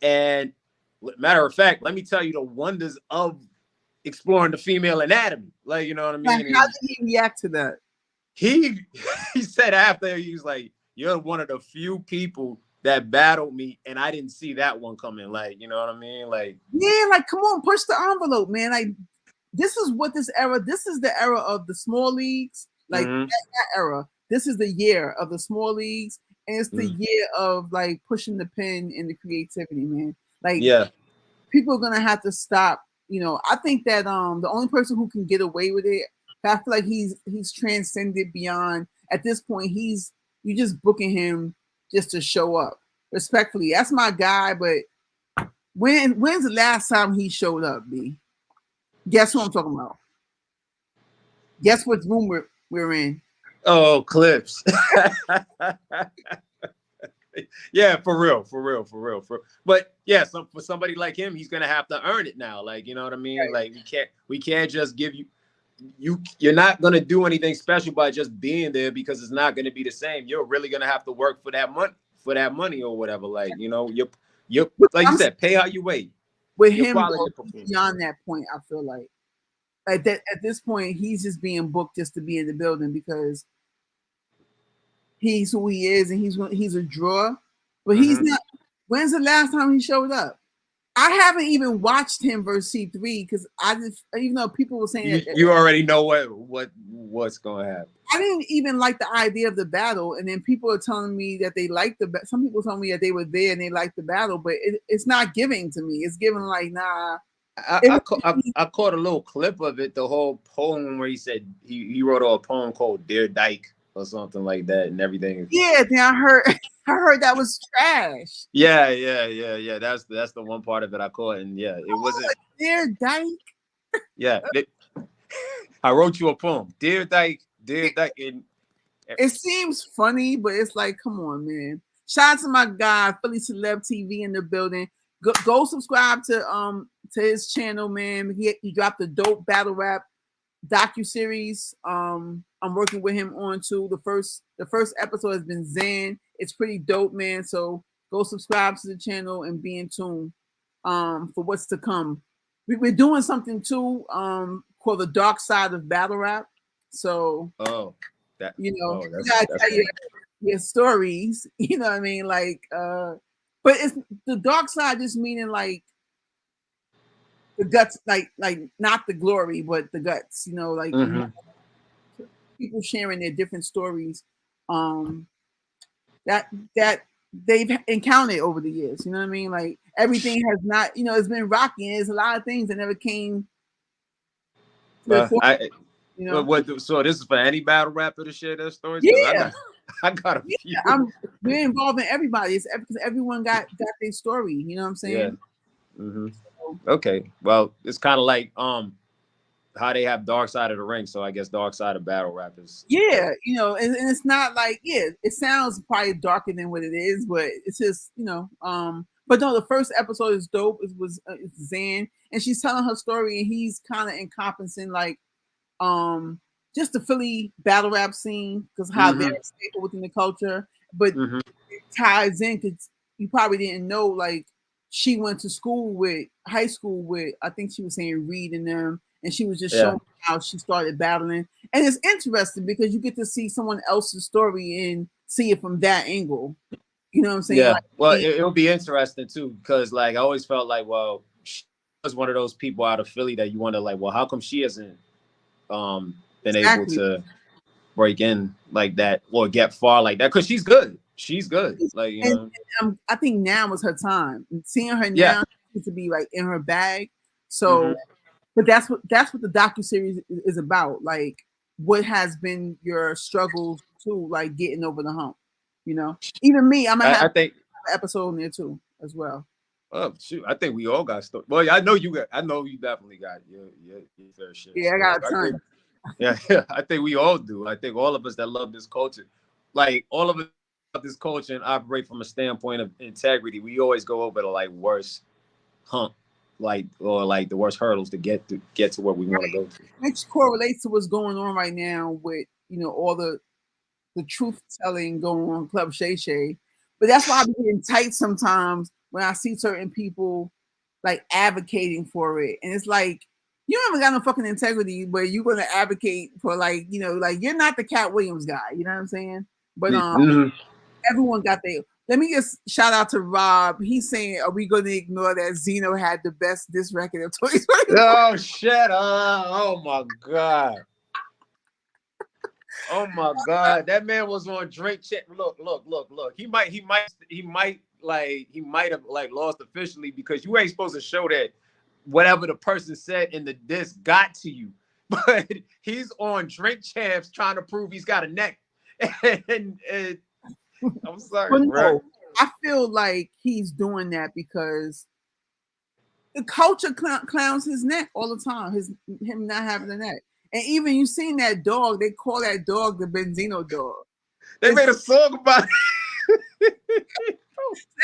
And matter of fact, let me tell you the wonders of exploring the female anatomy. Like, you know what I Like, mean? how And did he react to that? he he said after he was like, "You're one of the few people that battled me, and I didn't see that one coming." Like, you know what I mean? Like, Yeah, like come on, push the envelope, man. Like this is what this is the era of the small leagues, like mm-hmm, that era. This is the year of the small leagues, and it's the mm-hmm, year of like pushing the pen and the creativity, man. Like yeah, people are gonna have to stop. I think that the only person who can get away with it, I feel like he's transcended beyond. At this point, you just booking him just to show up. Respectfully, that's my guy. But when's the last time he showed up? B. Guess who I'm talking about? Guess what room we're in? oh, clips. Yeah, for real, for real, for real, but yeah, for somebody like him, he's gonna have to earn it now. Like, you know what I mean? Like we can't just give you're not gonna do anything special by just being there because it's not gonna be the same. You're really gonna have to work for that money or whatever. Like, you're But like you I'm said, pay how you weigh with your him quality though. of performance. Beyond that point, I feel like at this point he's just being booked just to be in the building because he's who he is and he's a draw, but he's Mm-hmm. not. When's the last time he showed up? I haven't even watched him versus C3 because I just, even though people were saying that You already know what's gonna happen. I didn't even like the idea of the battle, and then people are telling me that they liked some people told me that they were there and they liked the battle, but it's not giving to me. It's giving like nah. I caught a little clip of it, the whole poem where he said he wrote a poem called Dear Dyke or something like that, and everything. Yeah, then I heard I heard that was trash. Yeah. That's the one part of it I caught, and yeah, it wasn't. Dear Dyke. Yeah, I wrote you a poem, Dear Dyke, and It seems funny, but it's like, come on, man. Shout out to my guy, Philly Celeb TV in the building. Go subscribe to his channel, man. He dropped a dope battle rap docu-series. I'm working with him on too. The first episode has been Zen. It's pretty dope, man. So go subscribe to the channel and be in tune for what's to come. We're doing something too called the dark side of battle rap. So that you gotta tell your stories. You know what I mean? Like but it's the dark side just meaning like the guts, like not the glory, but the guts. Like people sharing their different stories that they've encountered over the years. You know what I mean? Like everything has not, it's been rocky. And there's a lot of things that never came to the forefront. So this is for any battle rapper to share their stories? Yeah. I got a few. We're involving everybody. It's because everyone got their story. You know what I'm saying? Yeah. Okay. Well, it's kind of like how they have Dark Side of the Ring. So I guess Dark Side of battle rappers. Yeah, and it's not like it sounds probably darker than what it is, but it's just But no, the first episode is dope. It's Zan, and she's telling her story, and he's kind of encompassing like just the Philly battle rap scene because how they're a staple within the culture, but it ties in because you probably didn't know like she went to high school with I think she was saying Reed and them, and she was just showing how she started battling, and it's interesting because you get to see someone else's story and see it from that angle. You know what I'm saying? Yeah. Like, Well, it'll be interesting too because like I always felt like, well, she was one of those people out of Philly that you wonder like, well, how come she hasn't been able to break in like that or get far like that? Because she's good. Like I think now is her time. And seeing her now needs to be like in her bag. So, but that's what the docuseries is about. Like, what has been your struggles to like getting over the hump? Even me, I might have an episode in there too as well. Oh shoot! I think we all got stuff. Well, I know you definitely got your fair share. Yeah, I got a ton. Yeah, I think we all do. I think all of us that love this culture, like all of us love this culture and operate from a standpoint of integrity. We always go over the like worst hump, or the worst hurdles to get to where we want to go to. Which correlates to what's going on right now with all the truth telling going on Club Shay Shay. But that's why I'm getting tight sometimes when I see certain people like advocating for it. And it's like, you haven't got no fucking integrity where you're gonna advocate for like you're not the Cat Williams guy, you know what I'm saying? But everyone got their let me just shout out to Rob. He's saying, are we gonna ignore that Zeno had the best disc record of 2020? Oh shut up. Oh my God. Oh my God, that man was on drink check. Look. He might have like lost officially because you ain't supposed to show that whatever the person said in the disc got to you. But he's on drink champs trying to prove he's got a neck. and I'm sorry, bro. I feel like he's doing that because the culture clowns his neck all the time. Him not having a neck. And even you seen that dog, they call that dog the Benzino dog. They made a song about it.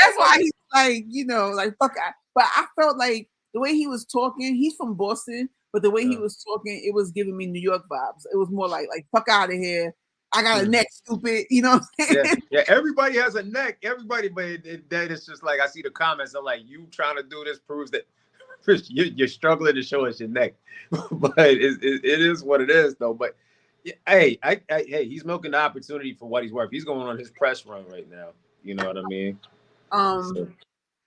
That's why he's like, fuck. But I felt like the way he was talking, he's from Boston, but the way he was talking, it was giving me New York vibes. It was more like fuck out of here. I got a neck, stupid. You know what I'm saying? Yeah, everybody has a neck. Everybody, but that is just like I see the comments. I'm like, you trying to do this proves that you're struggling to show us your neck. But it is what it is, though. But hey, he's milking the opportunity for what he's worth. He's going on his press run right now. You know what I mean? Um, So,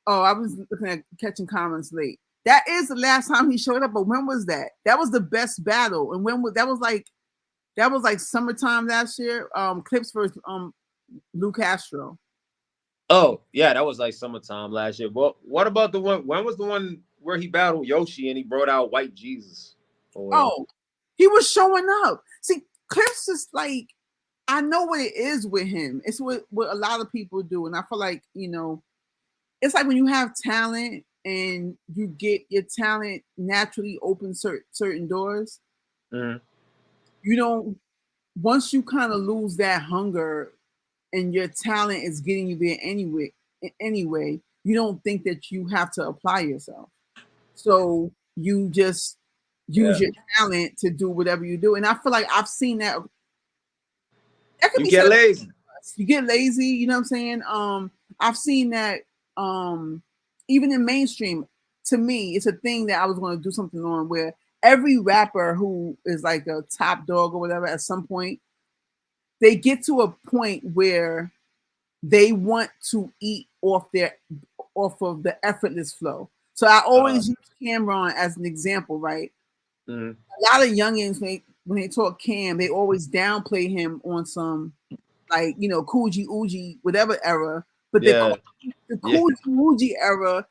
oh, I was looking at catching comments late. That is the last time he showed up, but when was that? That was the best battle, and when was that? Was like that was like summertime last year. Clips versus Lou Castro. oh yeah, that was like summertime last year. Well, what about the one? When was the one where he battled Yoshi and he brought out White Jesus or whatever? Oh, he was showing up. See, Clips is like I know what it is with him. It's what a lot of people do, and I feel like it's like when you have talent and you get your talent naturally open certain doors. Mhm. You don't once you kind of lose that hunger and your talent is getting you there anyway, you don't think that you have to apply yourself. So you just use Yeah, your talent to do whatever you do. And I feel like I've seen that could you be get said lazy. you get lazy, you know what I'm saying? I've seen that even in mainstream, to me, it's a thing that I was going to do something on where every rapper who is like a top dog or whatever at some point, they get to a point where they want to eat off of the effortless flow. So I Uh, always use Cameron as an example, right? mhm. A lot of youngins when they talk Cam, they always downplay him on some like Coogee Oogie whatever era, but Yeah, the yeah. Coogee Oogie era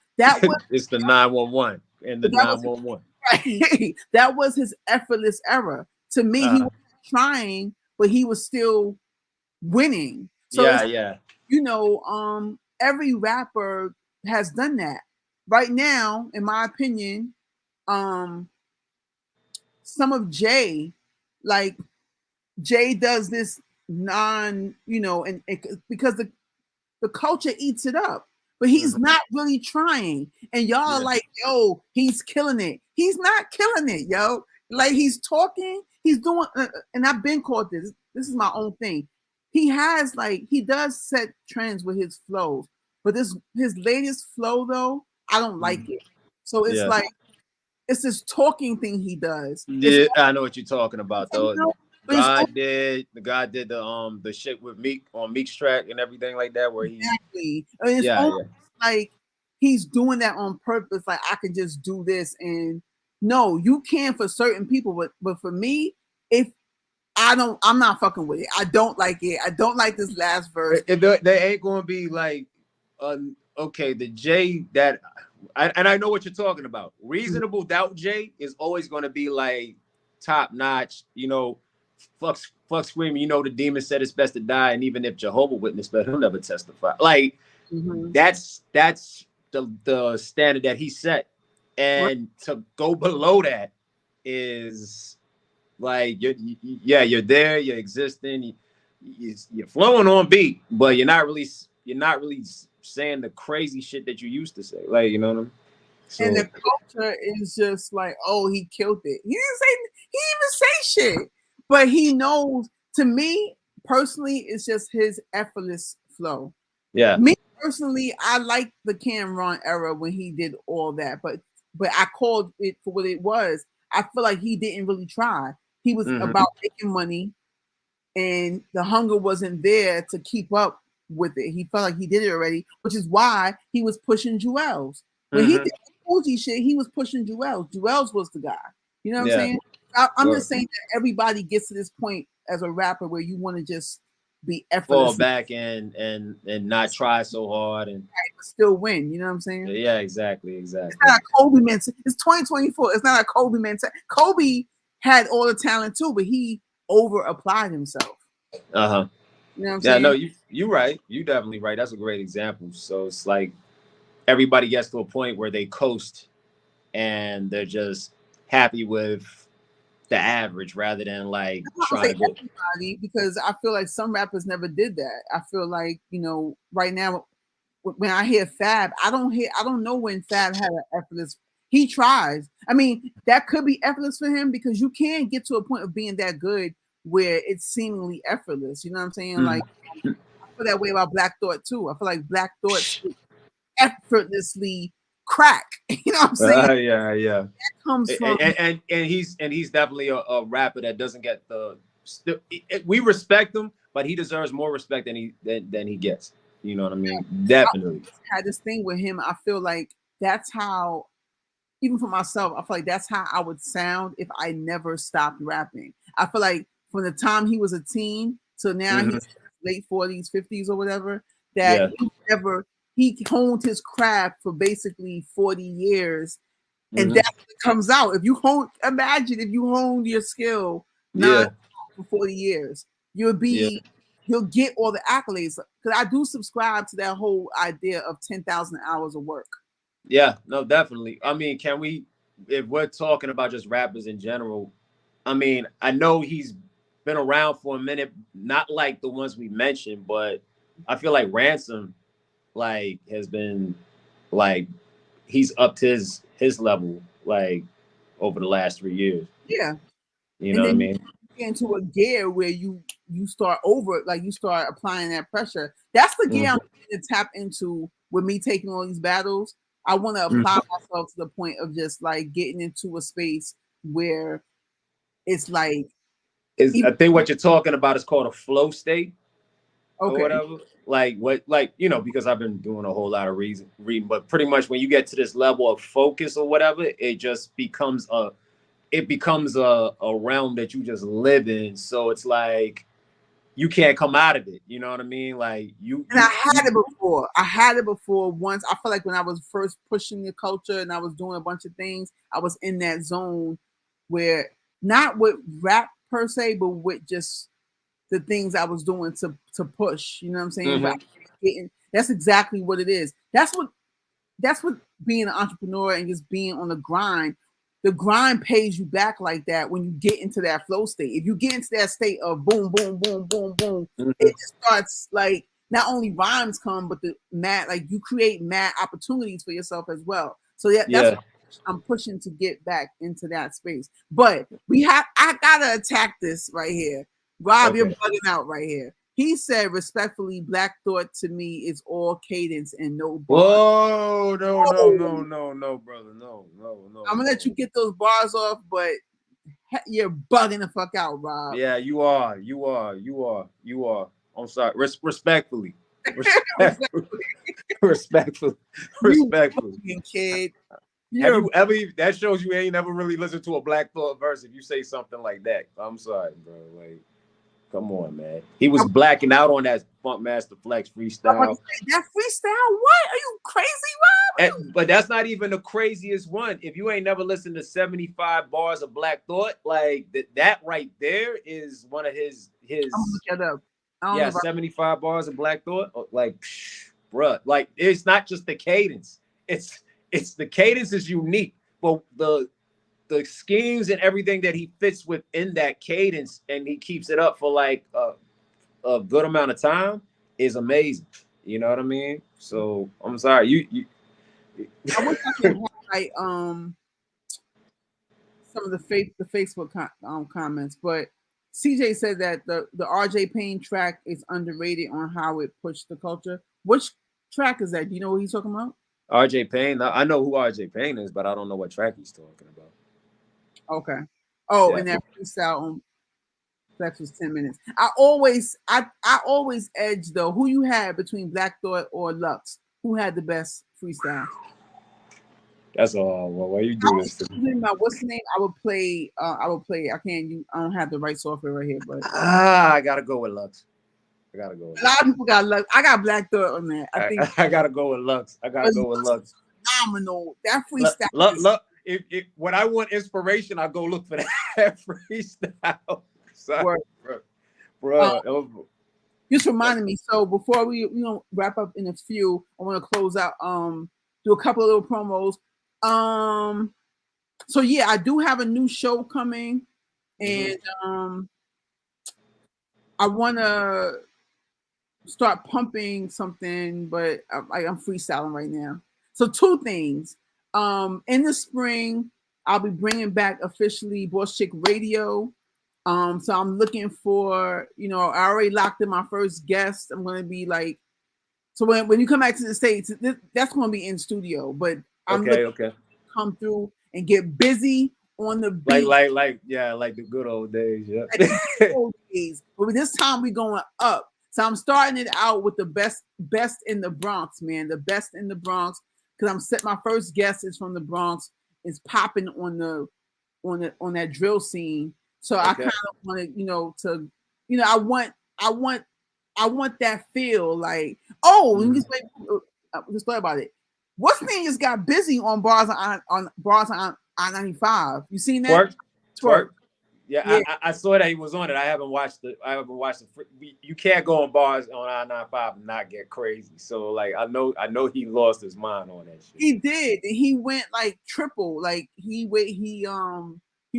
It's the 911 and the that was 911. right, that was his effortless era. To me, he Uh, was trying, but he was still winning. So yeah, it's yeah. every rapper has done that. Right now, in my opinion, um, some of Jay, like Jay does this and because the culture eats it up. But he's Hmm. not really trying. And y'all are Yeah. like, yo, he's killing it. He's not killing it, yo. Like he's talking, he's doing, and I've been caught this. This is my own thing. He does set trends with his flows, but his latest flow though, I don't like Mhm. it. So it's Yeah. like it's this talking thing he does. It's Yeah, I know what you're talking about you though. know, but it's God did the shit with Meek on Meek's track and everything like that where he exactly. I mean, it's yeah, almost yeah. like he's doing that on purpose. Like I can just do this, and no, you can for certain people, but for me, if I'm not fucking with it. I don't like it. I don't like this last verse. They ain't gonna be like okay, the J that and I know what you're talking about. Reasonable doubt J is always gonna be like top notch, fuck screaming, the demon said it's best to die, and even if Jehovah Witness, but he'll never testify. Like Mm-hmm. that's the standard that he set. Right. And to go below that is like you're there, you're existing, you're flowing on beat, but you're not really saying the crazy shit that you used to say. Like, you know what I mean? And So the culture is just like, oh, he killed it. He didn't even say shit, but he knows. To me personally, it's just his effortless flow. yeah. Me personally, I like the Cameron era when he did all that, but I called it for what it was. I feel like he didn't really try. He was Hmm. about making money, and the hunger wasn't there to keep up with it. He felt like he did it already, which is why he was pushing Jewels. When he did Hmm. the Fuji shit, he was pushing Jewels. Jewels was the guy. You know what I'm Yeah. saying? I'm Well, just saying that everybody gets to this point as a rapper where you want to just be fall effortless back and not try so hard and but still win. You know what I'm saying? yeah, exactly, It's exactly. not a Kobe mentality. It's 2024. It's not a Kobe mentality. Kobe had all the talent too, but he over applied himself. Uh-huh. You know what I'm Yeah, no, saying? you right. You definitely right. That's a great example. So it's like everybody gets to a point where they coast and they're just happy with the average rather than like I'm not gonna trying say to go. everybody because I feel like some rappers never did that. I feel like right now when I hear Fab, I don't know when Fab had an effortless. He tries. I mean, that could be effortless for him because you can get to a point of being that good where it's seemingly effortless. You know what I'm saying? Like Mhm. I feel that way about Black Thought too. I feel like Black Thought effortlessly crack. You know what I'm saying? Yeah, yeah. Comes from And he's definitely a rapper that doesn't get the we respect him, but he deserves more respect than he gets. You know what I mean? I Definitely. had this thing with him. I feel like that's how, even for myself, I feel like that's how I would sound if I never stopped rapping. I feel like from the time he was a teen to now Hmm. he's late 40s, 50s, or whatever, that Yeah. he honed his craft for basically 40 years. And Hmm. that's what comes out. If you imagine if you honed your skill non Yeah. for 40 years, Yeah. you'll get all the accolades. Because I do subscribe to that whole idea of 10,000 hours of work. Yeah. No, definitely. I mean, can we, if we're talking about just rappers in general, I mean, I know he's been around for a minute, not like the ones we mentioned, but I feel like Ransom like has been like he's upped his level like over the last 3 years. Yeah. You know And what I then you mean? get into a gear where you start over, like you start applying that pressure. That's the gear I'm Mhm. trying to tap into with me taking all these battles. I want to apply Mhm. myself to the point of just like getting into a space where it's like Is even I think what you're talking about is called a flow state or okay. whatever. Like what, like because I've been doing a whole lot of reading, but pretty much when you get to this level of focus or whatever, it just becomes a realm that you just live in. So it's like you can't come out of it. You know what I mean? Like you And I you had you. it before. I had it before once. I feel like when I was first pushing the culture and I was doing a bunch of things, I was in that zone where not with rap per se, but with just the things I was doing to push. You know what I'm saying? But Hmm. that's exactly what it is. That's what being an entrepreneur and just being on the grind. The grind pays you back like that when you get into that flow state. If you get into that state of boom, boom, boom, boom, boom, Hmm. it starts like not only rhymes come, but the mad like you create mad opportunities for yourself as well. So that's Yeah. what I'm pushing to get back into that space. But I gotta attack this right here. Rob, you're Okay. bugging out right here. He said respectfully, Black Thought to me is all cadence and no bars. Whoa! No! No! Oh, No! No! No, brother! No! No! No! I'm gonna let No! you get those bars off, but you're bugging the fuck out, Rob. Yeah, you are. You are. You are. You are. I'm sorry. Respectfully. Respectfully. Respectfully. You Respectfully. bugging kid. Have You're you ever? That shows you ain't never really listened to a Black Thought verse. If you say something like that, I'm sorry, bro. Like, come on, man. He was blacking out on that Funk Master Flex I'm about to freestyle. say that freestyle. What? Are you crazy, Rob? Are you But that's not even the craziest one. If you ain't never listened to 75 bars of Black Thought, like that right there is one of I'm gonna his look that up. I don't know yeah, about 75 bars of Black Thought. Like, bruh, like it's not just the cadence. It's the cadence is unique, but the schemes and everything that he fits within that cadence and he keeps it up for like a good amount of time is amazing. You know what I mean? So I'm sorry, I wish I could highlight some of the Facebook comments, but CJ said that the RJ Payne track is underrated on how it pushed the culture. Which track is that? Do you know what he's talking about? RJ Payne. I know who RJ Payne is, but I don't know what track he's talking about. Okay. Oh, Yeah. and that freestyle on Flex was 10 minutes. I always edge though. Who you had between Black Thought or Lux? Who had the best freestyle? That's all. Well, why you I do was this to me? thinking about what's the name? I would play. I can't. I don't have the right software right here, but I gotta go with Lux. I gotta go with a lot Lux. of people got Lux. I got Black Thought on that. I think I gotta go with Lux. I gotta go with Lux Lux. was phenomenal. That Look, freestyle look, is look. If when I want inspiration, I go look for that freestyle. Sorry, work. bro. Uh, Bro. just reminded me. So before we wrap up in a few, I want to close out. Do a couple of little promos. Um, so yeah, I do have a new show coming, Mhm. and I want to start pumping something, but I'm freestyling right now. So two things. In the spring, I'll be bringing back officially Boss Chick Radio. So I'm looking for, I already locked in my first guest. I'm going to be like, so when you come back to the States, that's going to be in studio, but I'm looking Okay. Okay. to come through and get busy on the beat. Yeah, like the good old days. Yeah. Like the old days. But this time we going up. So I'm starting it out with the best in the Bronx, man. The best in the Bronx. Because I'm set. My first guest is from the Bronx. It's popping on that drill scene. So I kind Okay. of want to, I want, I want that feel like, oh, let me Mhm. just wait, just thought about it. What's name just got busy on bars on I-95? You seen that? Twerk, Twerk. twerk. Yeah, Yeah, I saw that he was on it. I haven't watched the. I haven't watched the. You can't go on bars on I-95 and not get crazy. So like, I know he lost his mind on that shit. he did. He went like triple. Like he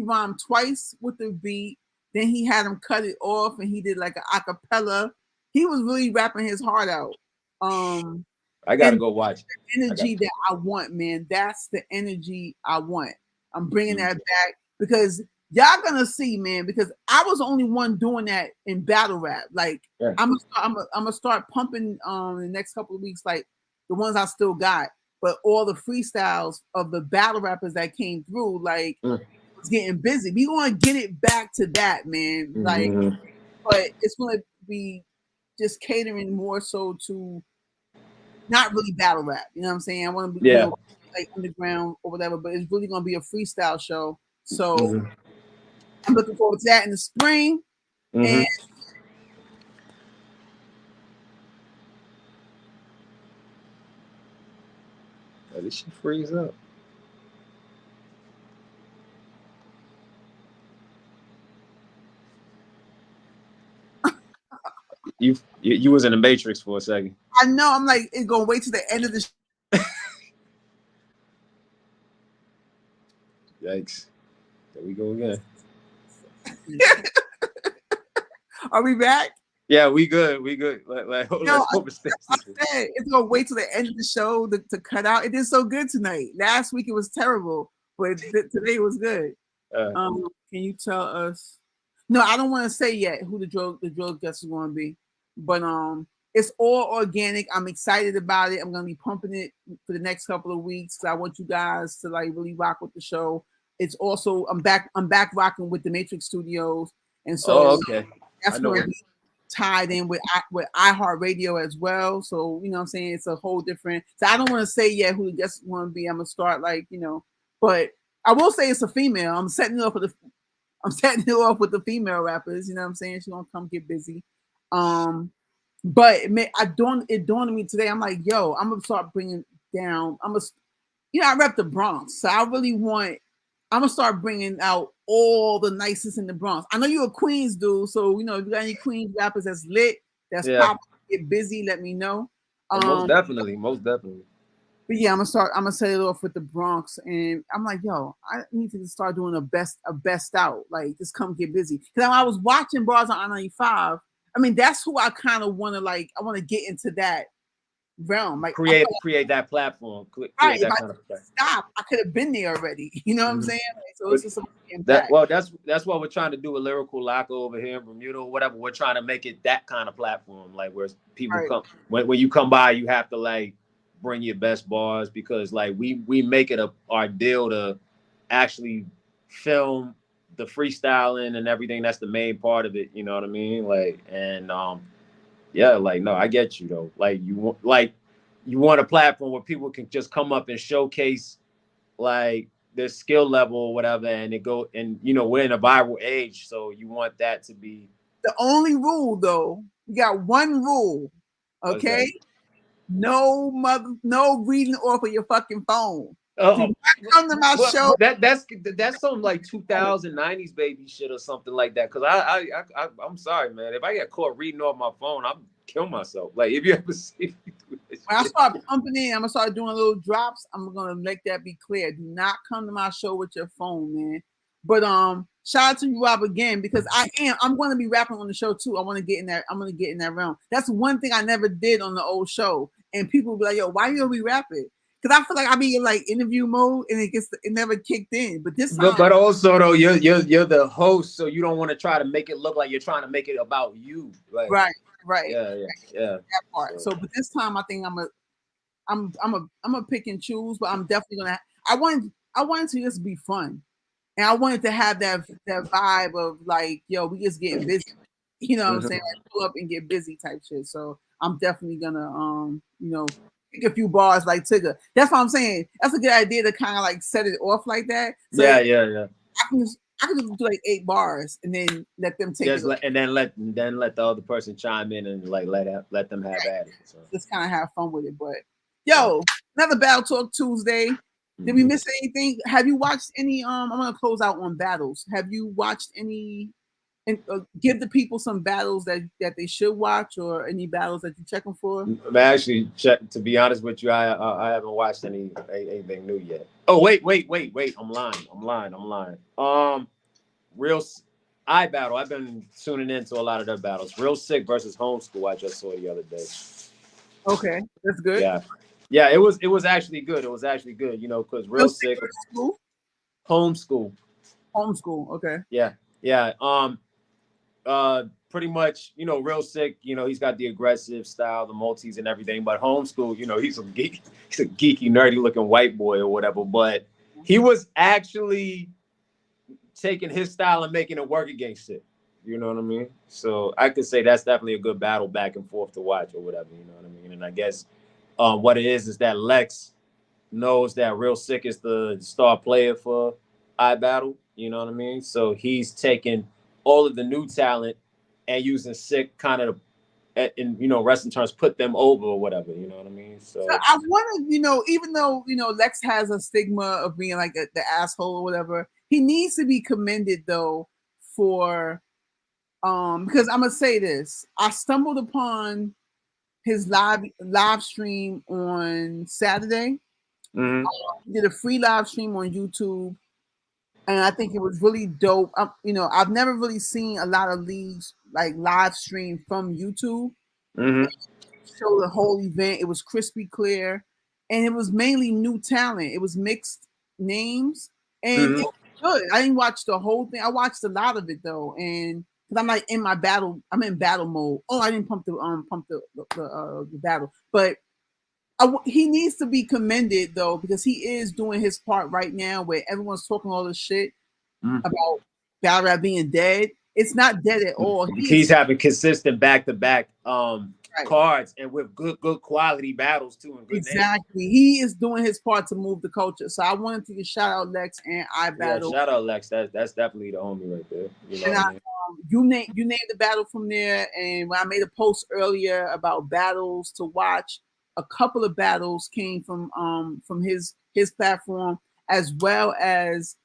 rhymed twice with the beat. Then he had him cut it off, and he did like an acapella. He was really rapping his heart out. Um, I gotta and go watch. I got. energy that I want, man. That's the energy I want. I'm bringing Mm, that back because y'all gonna see, man. Because I was the only one doing that in battle rap. Like yeah. I'm gonna start pumping in the next couple of weeks, like the ones I still got. But all the freestyles of the battle rappers that came through, like Mm, it's getting busy. We gonna get it back to that, man. Like, mhm. but it's gonna be just catering more so to not really battle rap. You know what I'm saying? I want to be, Yeah. like underground or whatever, but it's really gonna be a freestyle show. So Hmm. I'm looking forward to that in the spring. And Hmm. Did she freeze up? You was in the Matrix for a second. I know I'm like it's gonna wait to the end of the Yikes! There we go again. Are we back? Yeah, we good. We good. Let's hope it stays I this way. said it's gonna wait till the end of the show to cut out. It did so good tonight. Last week it was terrible, but today was good. Uh, Can you tell us? No, I don't want to say yet who the drug guest is going to be, but it's all organic. I'm excited about it. I'm going to be pumping it for the next couple of weeks. I want you guys to like really rock with the show. It's also I'm back. I'm back rocking with the Matrix Studios, and oh, so okay. I that's know going to what. be tied in with iHeartRadio as well. So you know what I'm saying it's a whole different. So I don't want to say yet who the guest is going to be. I'm gonna start like but I will say it's a female. I'm setting it off with the female rappers. You know what I'm saying? She gonna come get busy. But it dawned on me today. I'm like, yo, I'm gonna start bringing down. I rep the Bronx, so I really want. I'm gonna start bringing out all the nicest in the Bronx. I know you're a Queens dude, so if you got any Queens rappers that's lit, that's Yeah. pop, get busy. Let me know. Oh, most Um, definitely. Most definitely. but yeah, I'm gonna set it off with the Bronx, and I'm like, yo, I need to start doing a best out. Like, just come get busy. Because I was watching bars on I-95. I mean, that's who I kind of want to like. I want to get into that realm. Like, I feel Create that platform. like, Create if that I kind of platform. stop, I could have been there already. You know what I'm Mhm. saying? Like, so But it's just something getting that back. well, that's what we're trying to do with Lyrical Locker over here in Bermuda or whatever. We're trying to make it that kind of platform, like where people Right. come when you come by, you have to like bring your best bars because like we make it our deal to actually film the freestyling and everything. That's the main part of it. You know what I mean? Like and yeah, like no, I get you though. You want a platform where people can just come up and showcase like their skill level or whatever, and it go and we're in a viral age, so you want that to be The only rule, though, you got one rule. what's that? Okay, no reading off of your fucking phone. Do Oh, not come to my show. that's some like 2090s baby shit or something like that. Cause I'm sorry, man. If I get caught reading off my phone, I'm kill myself. Like if you ever see me do this When I shit. start pumping in, I'm gonna start doing little drops. I'm gonna make that be clear. Do not come to my show with your phone, man. But shout out to you, Rob, again because I'm gonna be rapping on the show too. I want to get in that. I'm gonna get in that realm. That's one thing I never did on the old show, and people will be like, "Yo, why you gonna be rapping?" Because I feel like I be in like interview mode, and it never kicked in. But this time, But also though, you're the host, so you don't want to try to make it look like you're trying to make it about you. Like right, right, yeah. that part. So So, but this time, I think I'm a pick and choose, but I'm definitely gonna. I wanted to just be fun. and I wanted to have that vibe of like, yo, we just getting busy. You know what I'm saying? Mhm. Like pull up and get busy type shit. So I'm definitely gonna pick a few bars like Tigger. That's what I'm saying. That's a good idea to kind of like set it off like that. So Yeah, yeah, yeah. I can just do like 8 bars and then let them take it. Just let and then let the other person chime in and like let them have at it. So Just kind of have fun with it. But yeah. yo, another Battle Talk Tuesday. Did we Mhm. miss anything? Have you watched any? I'm gonna close out on battles. Have you watched any? And give the people some battles that they should watch, or any battles that you're checking for. I'm actually to be honest with you, I haven't watched anything new yet. Oh wait. I'm lying. Real I battle. I've been tuning into a lot of their battles. Real Sick versus Homeschool. I just saw the other day. Okay, that's good. Yeah, yeah. It was actually good. It was actually good. Because Real Real sick Sick versus school, Homeschool. homeschool. Okay. Yeah, yeah. Pretty much, Real Sick, he's got the aggressive style, the multis and everything. But Homeschool, he's a geeky, nerdy looking white boy or whatever. But he was actually taking his style and making it work against it. You know what I mean? So I could say that's definitely a good battle back and forth to watch or whatever. You know what I mean? And I guess what it is that Lex knows that Real Sick is the star player for iBattle. You know what I mean? So he's taking all of the new talent and using Sick kind of in wrestling terms, put them over or whatever. You know what I mean? So So I want to, even though Lex has a stigma of being like the asshole or whatever, he needs to be commended though for because I'm gonna say this. I stumbled upon his live stream on Saturday. mhm, He did a free live stream on YouTube, and I think it was really dope. I've never really seen a lot of leagues like live stream from YouTube. mhm, Show the whole event. It was crispy clear, and it was mainly new talent. It was mixed names, and it mhm, was good. I didn't watch the whole thing. I watched a lot of it though, and because I'm like in my battle, I'm in battle mode. Oh, I didn't pump the battle, but he needs to be commended though because he is doing his part right now, where everyone's talking all this shit mhm. about battle rap being dead. It's not dead at all. He is He's having consistent back to back right. cards and with good quality battles too and good names. Exactly. He is doing his part to move the culture. So I wanted to just shout out Lex and I Yeah, battle. shout out Lex. That's definitely the homie right there. You know And what I mean? you named the battle from there. And when I made a post earlier about battles to watch, a couple of battles came from his platform, as well as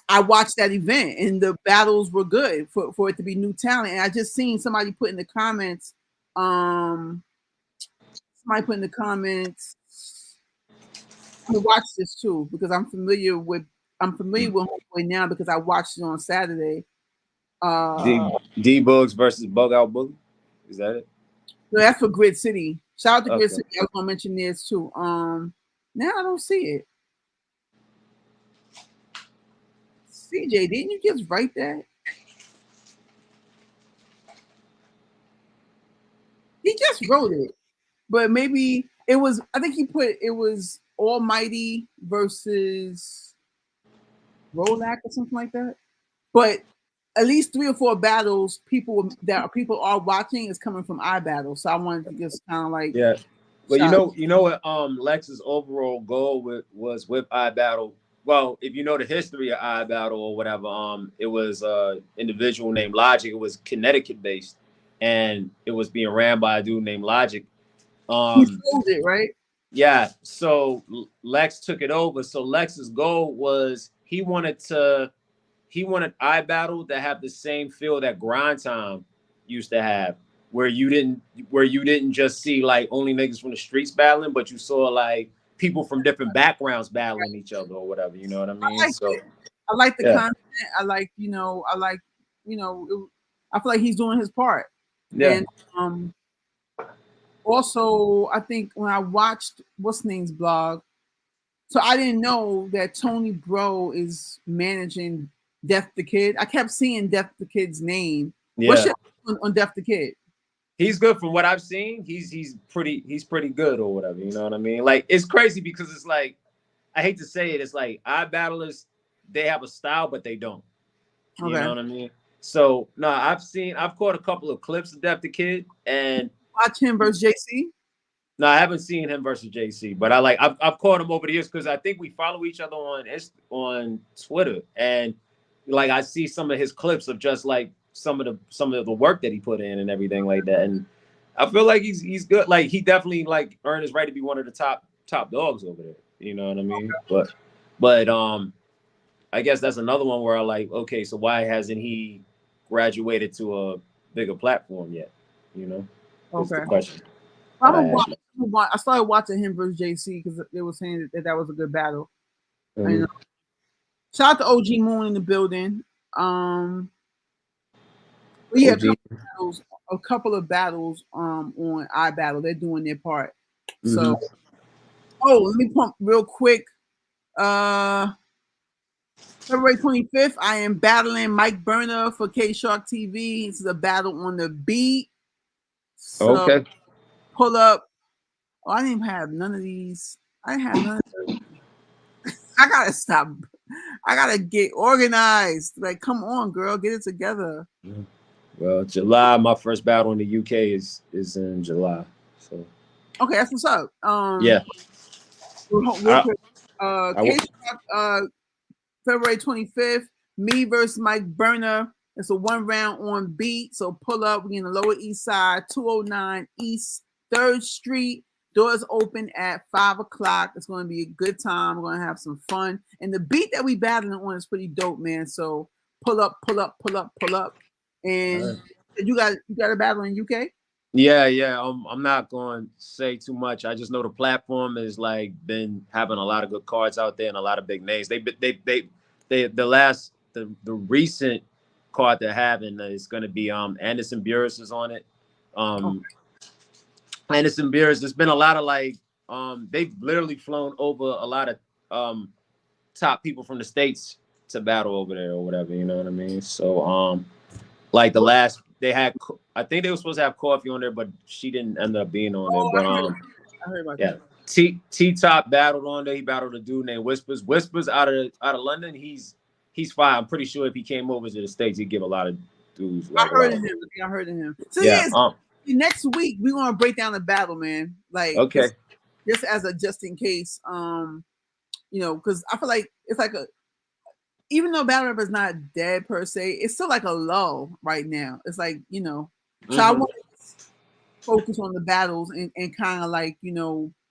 I watched that event and the battles were good for it to be new talent. And I just seen somebody put in the comments, um, somebody put in the comments, I'm gonna watch this too because I'm familiar with Homeboy now because I watched it on Saturday. Uh, D Bugs versus Bug Out Bully. Is that it? so that's for Grid City. Shout out to Grid Okay. City. I was gonna mention this too. Now I don't see it. CJ, didn't you just write that? He just wrote it, but maybe it was. I think he put it was Almighty versus Rolak or something like that. But at least 3 or 4 battles people are watching is coming from iBattle. So I wanted to just kind of like Yeah. But shout. you know what Lex's overall goal was with iBattle. Well, if you know the history of iBattle or whatever, it was individual named Logic. It was Connecticut based and it was being ran by a dude named Logic. He Um sold it, right? Yeah, so Lex took it over. So Lex's goal was he wanted iBattle to have the same feel that Grind Time used to have, where you didn't just see like only niggas from the streets battling, but you saw like people from different backgrounds battling each other or whatever. You know what I I mean? like So it. I like the yeah, content. I like, I feel like he's doing his part. yeah, And um also I think when I watched what's name's blog, so I didn't know that Tony Bro is managing Death the Kid. I kept seeing Death the Kid's name. What's yeah. your on Death the Kid? He's good from what I've seen. He's pretty good or whatever. You know what I mean? Like it's crazy because it's like I hate to say it. It's like iBattlers. they have a style, but they don't. You know Okay. what I mean? So no, I've caught a couple of clips of Def the Kid, and Watch him versus JC. no, I haven't seen him versus JC, but I've caught him over the years because I think we follow each other on Twitter, and like I see some of his clips of just like some of the work that he put in and everything like that, and I feel like he's good. Like he definitely like earned his right to be one of the top dogs over there. You know what I mean? But I guess that's another one where I like, okay, so why hasn't he graduated to a bigger platform yet? You know, is the Okay. question I'm that gonna I watch. ask. I started watching him versus JC because they were saying that was a good battle. And Mhm. shout out to OG Moon in the building. Um, but yeah, OG. a couple of battles on iBattle. They're doing their part. So, Hmm. let me pump real quick. Uh, February 25th, I am battling Mike Burner for K Shark TV. This is a battle on the beat. So Okay. pull up. Oh, I didn't have none of these. I didn't have none of those. I gotta stop. I gotta get organized. Like, come on, girl, get it together. Mhm. Well, July, my first battle in the UK is in July. So Okay, that's what's up. yeah, Real I, quick. I K Shark, February 25th, me versus Mike Burner. It's a 1 round on beat. So pull up. We're in the Lower East Side, 209 East 3rd Street. Doors open at 5 o'clock. It's going to be a good time. We're going to have some fun. And the beat that we battling on is pretty dope, man. So pull up, pull up, pull up, pull up. And you got a battle in UK? yeah. I'm not going to say too much. I just know the platform has like been having a lot of good cards out there and a lot of big names. The recent card they're having is going to be Anderson Burris is on it. Um, Anderson Beers, there's been a lot of like they've literally flown over a lot of top people from the states to battle over there or whatever, you know what I mean? So like the last they had I think they were supposed to have Coffee on there, but she didn't end up being on there. Oh, But I heard about yeah. that. T Top battled on there. He battled a dude named Whispers. Whispers out of London. He's fine. I'm pretty sure if he came over to the States, he'd give a lot of dudes I like a heard lot of of him. I heard of him. So yeah. yes, next week we're gonna break down the battle, man. Like Okay. just as a just in case. Because I feel like it's like a even though battle rap is not dead per se, it's still like a lull right now. It's like so I Hmm. want to focus on the battles and kind of like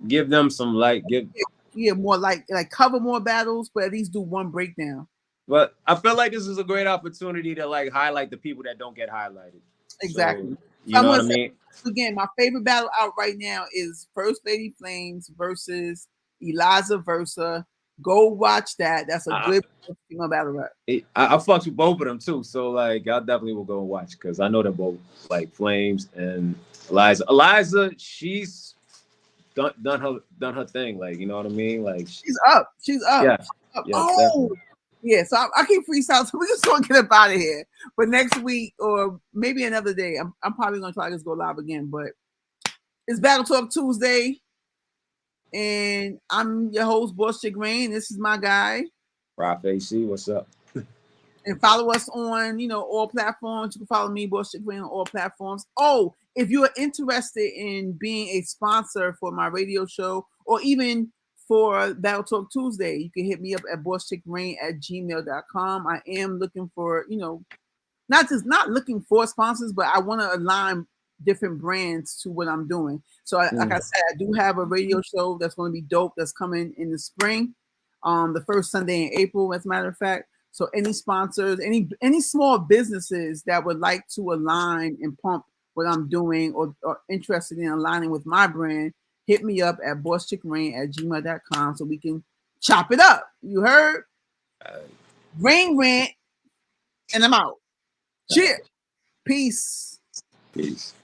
Give them some like give. yeah more like cover more battles, but at least do one breakdown. But I feel like this is a great opportunity to like highlight the people that don't get highlighted. So Exactly. So you I'm know what gonna I say mean? again, my favorite battle out right now is First Lady Flames versus Eliza Versa. Go watch that. That's a I good female battle rap. I fucked with both of them too. So like I definitely will go and watch because I know they're both like Flames and Eliza. Eliza, she's done her thing. Like you know what I mean? Like She's up. She's up. yeah, She's up. yeah, Oh, definitely. yeah. So I keep freestyle. So we just gonna get up out of here. But next week or maybe another day, I'm probably gonna try to just go live again. But it's Battle Talk Tuesday, and I'm your host, Boss Chick Rain. This is my guy. Rob AC, what's up? And follow us on all platforms. You can follow me, Boss Chick Rain, on all platforms. Oh, if you are interested in being a sponsor for my radio show or even for Battle Talk Tuesday, you can hit me up at bosschickrain@gmail.com. I am looking for, not looking for sponsors, but I want to align different brands to what I'm doing. So like I said, I do have a radio show that's going to be dope that's coming in the spring, the first Sunday in April, as a matter of fact. So any sponsors, any small businesses that would like to align and pump what I'm doing or interested in aligning with my brand, hit me up at bosschickrain@gmail.com so we can chop it up. You heard? Rain rant, and I'm out. Cheers. Peace. Peace.